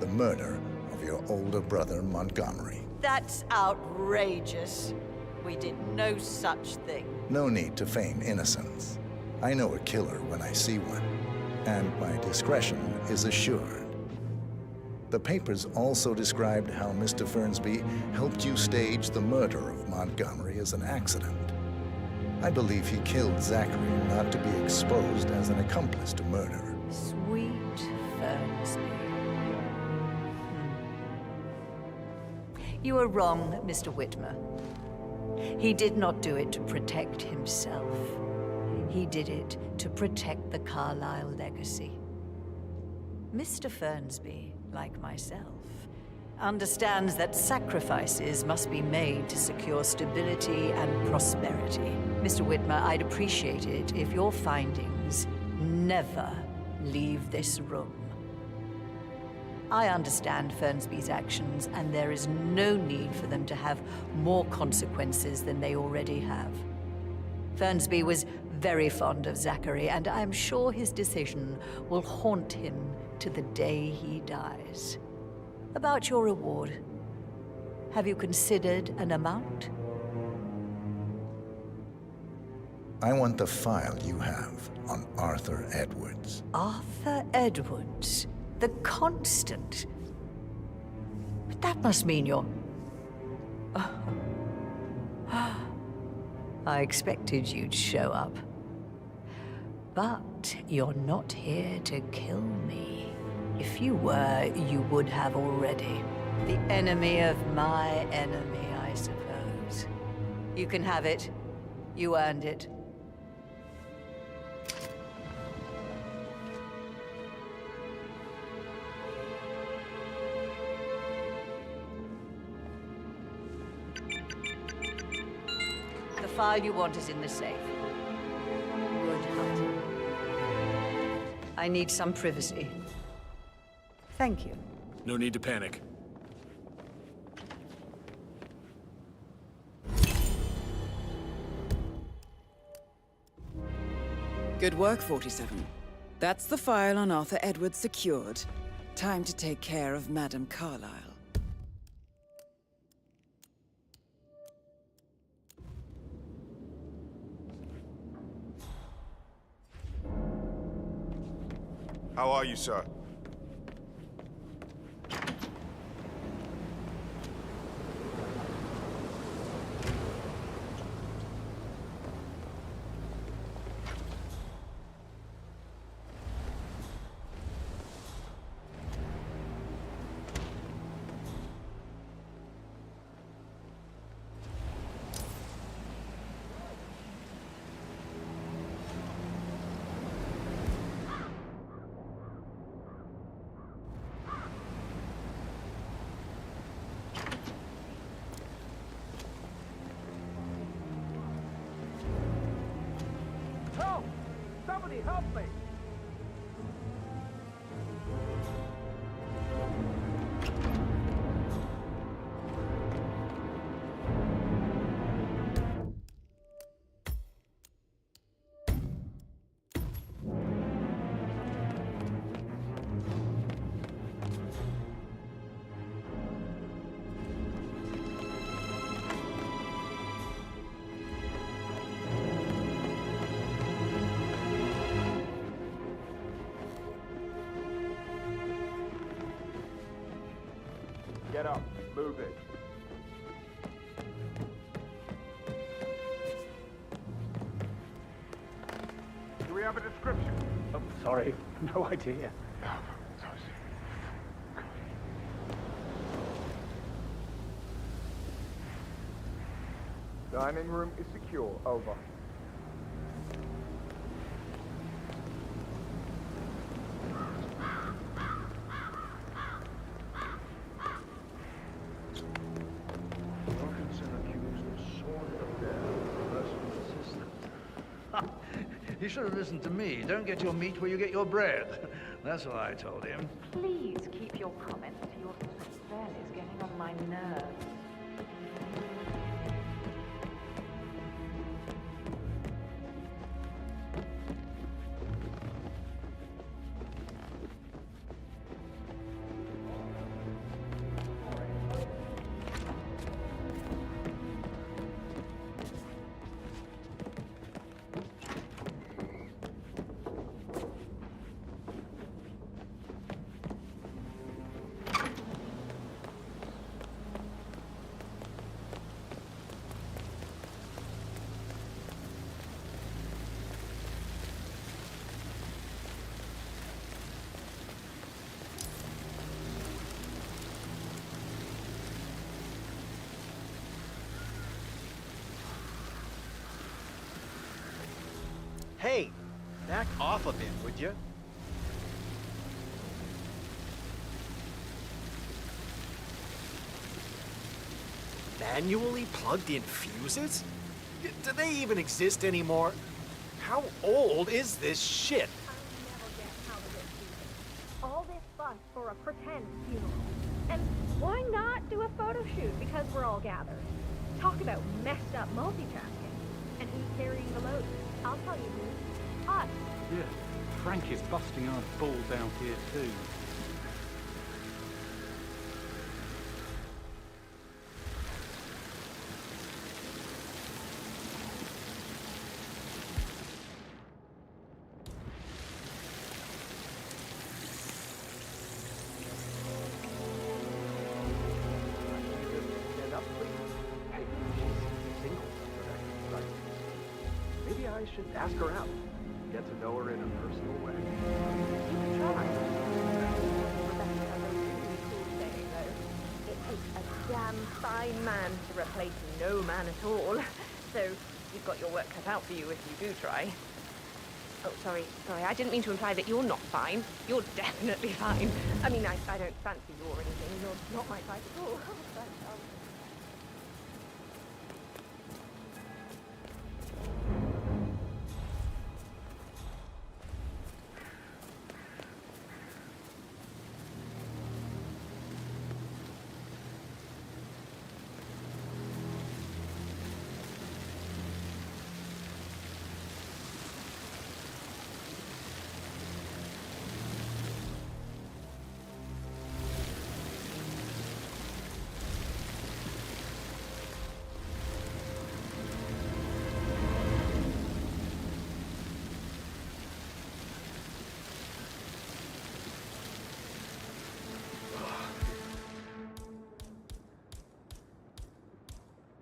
The murder of your older brother, Montgomery. That's outrageous. We did no such thing. No need to feign innocence. I know a killer when I see one, and my discretion is assured. The papers also described how Mr. Fernsby helped you stage the murder of Montgomery as an accident. I believe he killed Zachary not to be exposed as an accomplice to murder. Sweet Fernsby. You are wrong, Mr. Whitmer. He did not do it to protect himself. He did it to protect the Carlyle legacy. Mr. Fernsby, like myself, understands that sacrifices must be made to secure stability and prosperity. Mr. Whitmer, I'd appreciate it if your findings never leave this room. I understand Fernsby's actions, and there is no need for them to have more consequences than they already have. Fernsby was very fond of Zachary, and I'm sure his decision will haunt him to the day he dies. About your reward, have you considered an amount? I want the file you have on Arthur Edwards. Arthur Edwards, the Constant. But that must mean you're... I expected you'd show up. But you're not here to kill me. If you were, you would have already. The enemy of my enemy, I suppose. You can have it. You earned it. The file you want is in the safe. Good hunting. I need some privacy. Thank you. No need to panic. Good work, 47. That's the file on Arthur Edwards secured. Time to take care of Madame Carlyle. How are you, sir? Help! Somebody help me! Get up. Move it. Do we have a description? Oh, sorry. No idea. Dining room is secure. Over. You should have listened to me. Don't get your meat where you get your bread. That's what I told him. Please keep your comments to yourself. Ben is getting on my nerves. Hey, back off a bit, would you? Manually plugged-in fuses? Do they even exist anymore? How old is this shit? All this fuss for a pretend funeral. And why not do a photo shoot because we're all gathered? Talk about messed up multitasking. And who's carrying the load? I'll tell you who. Us. Yeah, Frank is busting our balls out here too. Stand up, please. Hey, she's single, right? Maybe I should ask her out. Get to know her in a personal way. It takes a damn fine man to replace no man at all. So you've got your work cut out for you if you do try. Oh, sorry. I didn't mean to imply that you're not fine. You're definitely fine. I mean, I don't fancy you or anything. You're not my type at all. But,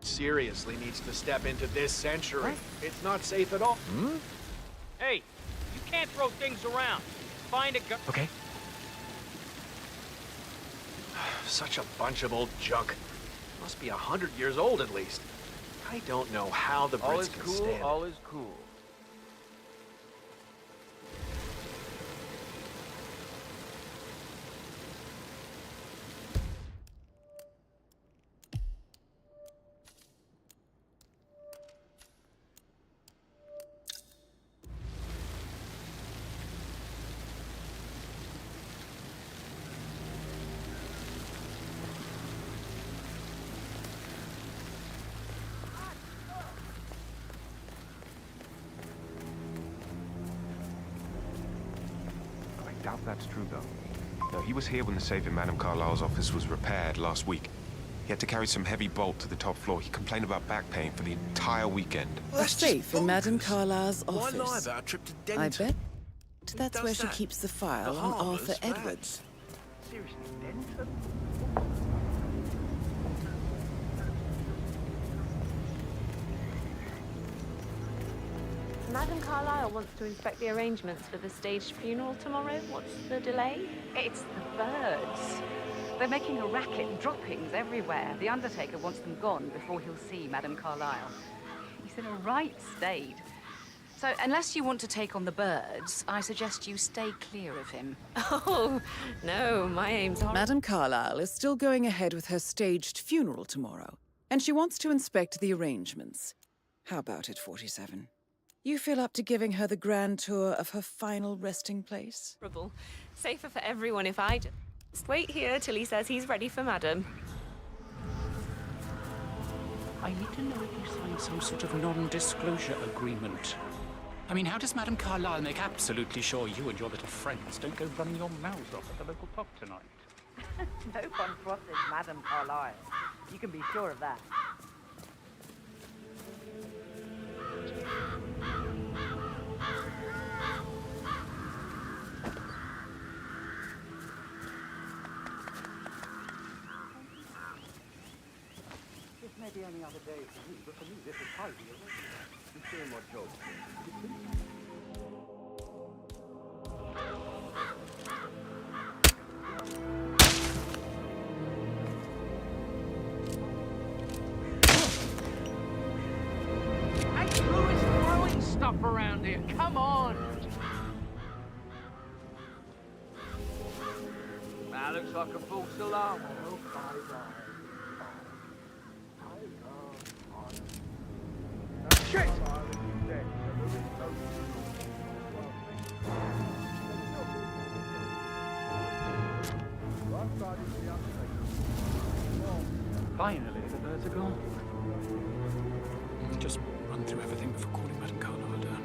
Seriously needs to step into this century. It's not safe at all. Hey, you can't throw things around. Find a gun. Okay. Such a bunch of old junk. Must be 100 years old at least. I don't know how the All Brits is can cool, stand it. all is cool. I doubt that's true, though. No, he was here when the safe in Madame Carlyle's office was repaired last week. He had to carry some heavy bolt to the top floor. He complained about back pain for the entire weekend. A safe in Madame Carlyle's Why lie office. about a trip to I Denton? bet that's does where she that? keeps the file The on harbour's Arthur bad. Edwards. Seriously, Denton? Madame Carlyle wants to inspect the arrangements for the staged funeral tomorrow. What's the delay? It's the birds. They're making a racket, droppings everywhere. The undertaker wants them gone before he'll see Madame Carlyle. He's in a right state. So, unless you want to take on the birds, I suggest you stay clear of him. Oh, no, my aim's on. Madame Carlyle is still going ahead with her staged funeral tomorrow, and she wants to inspect the arrangements. How about it, 47? You feel up to giving her the grand tour of her final resting place? Safer for everyone if I just wait here till he says he's ready for Madame. I need to know if you signed some sort of non-disclosure agreement. I mean, how does Madame Carlyle make absolutely sure you and your little friends don't go running your mouths off at the local pub tonight? No one crosses Madame Carlyle. You can be sure of that. This may be any other day for me, but for me this is highly irregular. You saying what, Joe? Hey, who is throwing stuff up around here. Come on! That looks like a false alarm. Shit! Finally, the birds are gone. Just run through everything before calling Madame Carlyle down.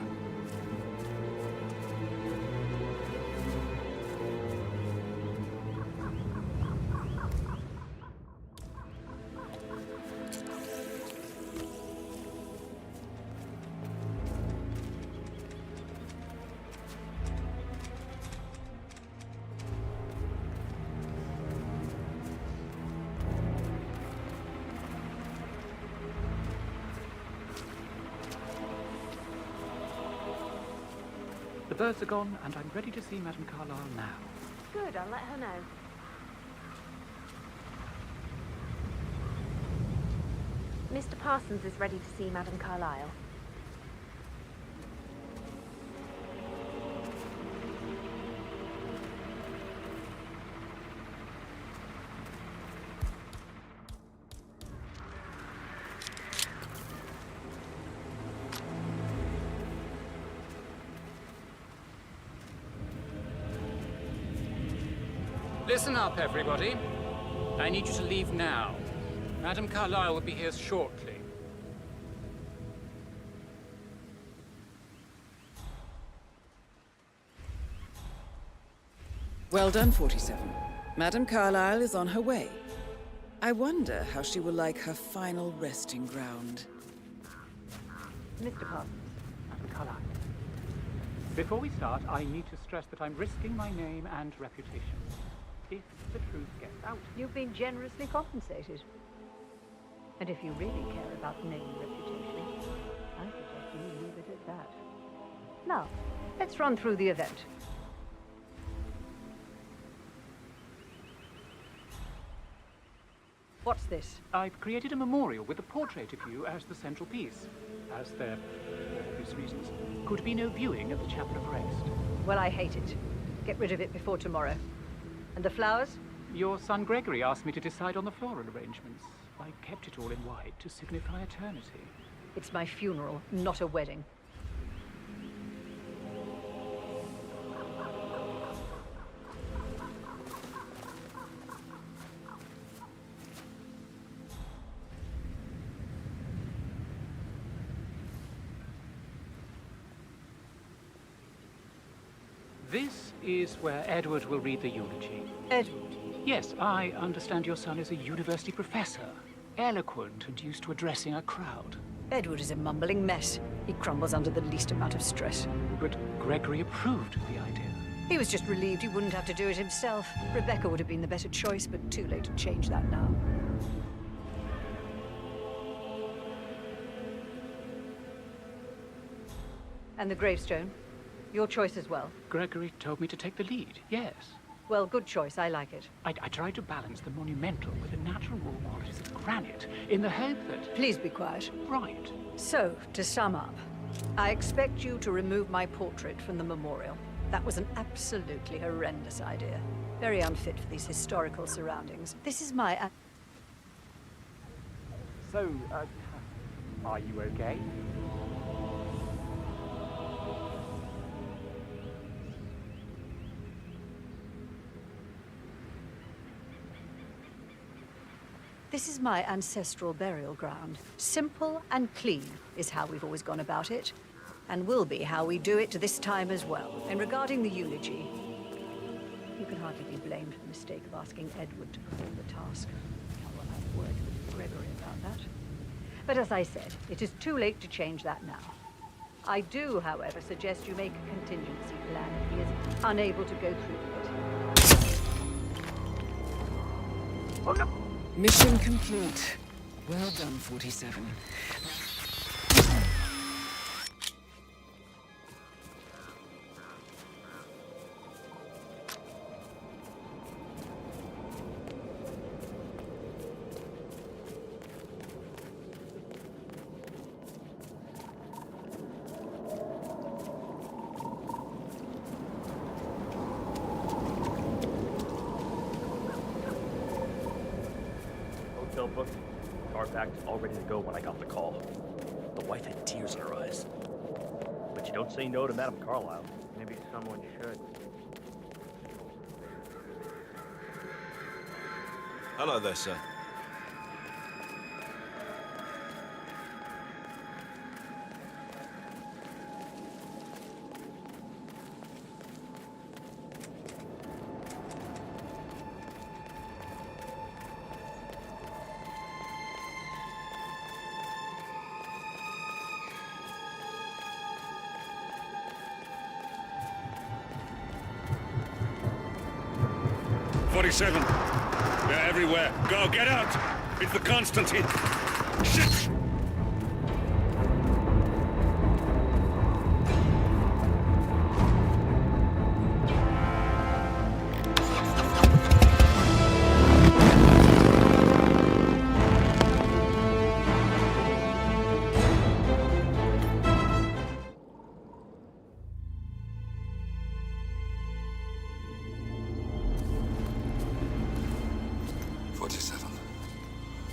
The birds are gone, and I'm ready to see Madame Carlyle now. Good, I'll let her know. Mr. Parsons is ready to see Madame Carlyle. Listen up, everybody. I need you to leave now. Madame Carlyle will be here shortly. Well done, 47. Madame Carlyle is on her way. I wonder how she will like her final resting ground. Mr. Parsons. Madame Carlyle. Before we start, I need to stress that I'm risking my name and reputation. If the truth gets out. You've been generously compensated. And if you really care about name and reputation, I suggest you leave it at that. Now, let's run through the event. What's this? I've created a memorial with a portrait of you as the central piece. As there, for obvious reasons, could be no viewing at the Chapel of Rest. Well, I hate it. Get rid of it before tomorrow. And the flowers? Your son Gregory asked me to decide on the floral arrangements. I kept it all in white to signify eternity. It's my funeral, not a wedding. This is where Edward will read the eulogy. Edward? Yes, I understand your son is a university professor. Eloquent and used to addressing a crowd. Edward is a mumbling mess. He crumbles under the least amount of stress. But Gregory approved of the idea. He was just relieved he wouldn't have to do it himself. Rebecca would have been the better choice, but too late to change that now. And the gravestone? Your choice as well. Gregory told me to take the lead, yes. Well, good choice. I like it. I tried to balance the monumental with the natural raw qualities of granite in the hope that... Please be quiet. Right. So, to sum up, I expect you to remove my portrait from the memorial. That was an absolutely horrendous idea. Very unfit for these historical surroundings. This is my... So, are you okay? This is my ancestral burial ground. Simple and clean is how we've always gone about it, and will be how we do it this time as well. And regarding the eulogy, you can hardly be blamed for the mistake of asking Edward to perform the task. I will have word with Gregory about that. But as I said, it is too late to change that now. I do, however, suggest you make a contingency plan if he is unable to go through with it. Oh, no. Mission complete. Well done, 47. hotel booked. Car packed, all ready to go when I got the call. The wife had tears in her eyes. But you don't say no to Madame Carlyle. Maybe someone should. Hello there, sir. They're everywhere. Go, get out! It's the Constantine. Shit!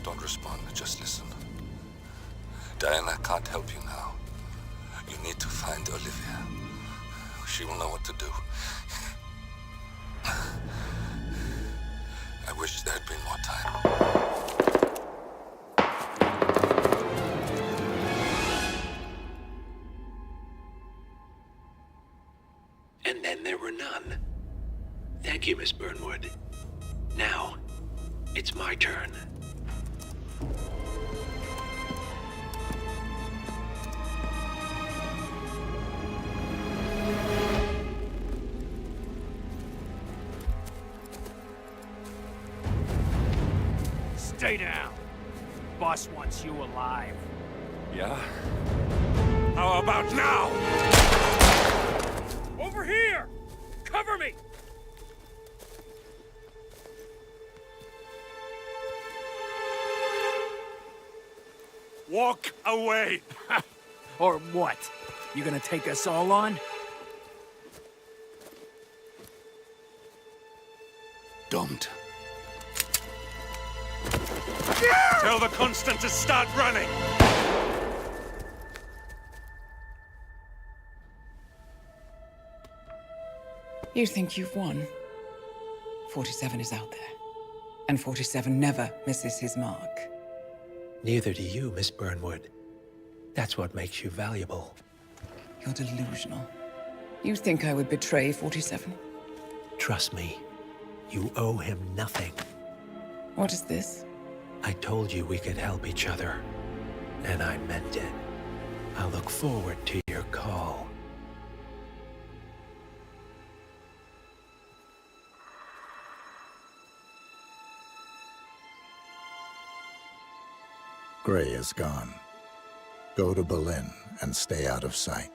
Don't respond, just listen. Diana can't help you now. You need to find Olivia. She will know what to do. I wish there had been more time. And then there were none. Thank you, Miss Burnwood. Now, it's my turn. Stay down. Boss wants you alive. Yeah? How about now? Over here! Cover me! Walk away! Or what? You gonna take us all on? Don't. Tell the Constant to start running! You think you've won? 47 is out there. And 47 never misses his mark. Neither do you, Miss Burnwood. That's what makes you valuable. You're delusional. You think I would betray 47? Trust me, you owe him nothing. What is this? I told you we could help each other, and I meant it. I'll look forward to your call. Gray is gone. Go to Berlin and stay out of sight.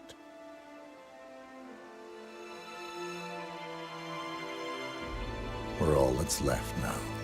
We're all that's left now.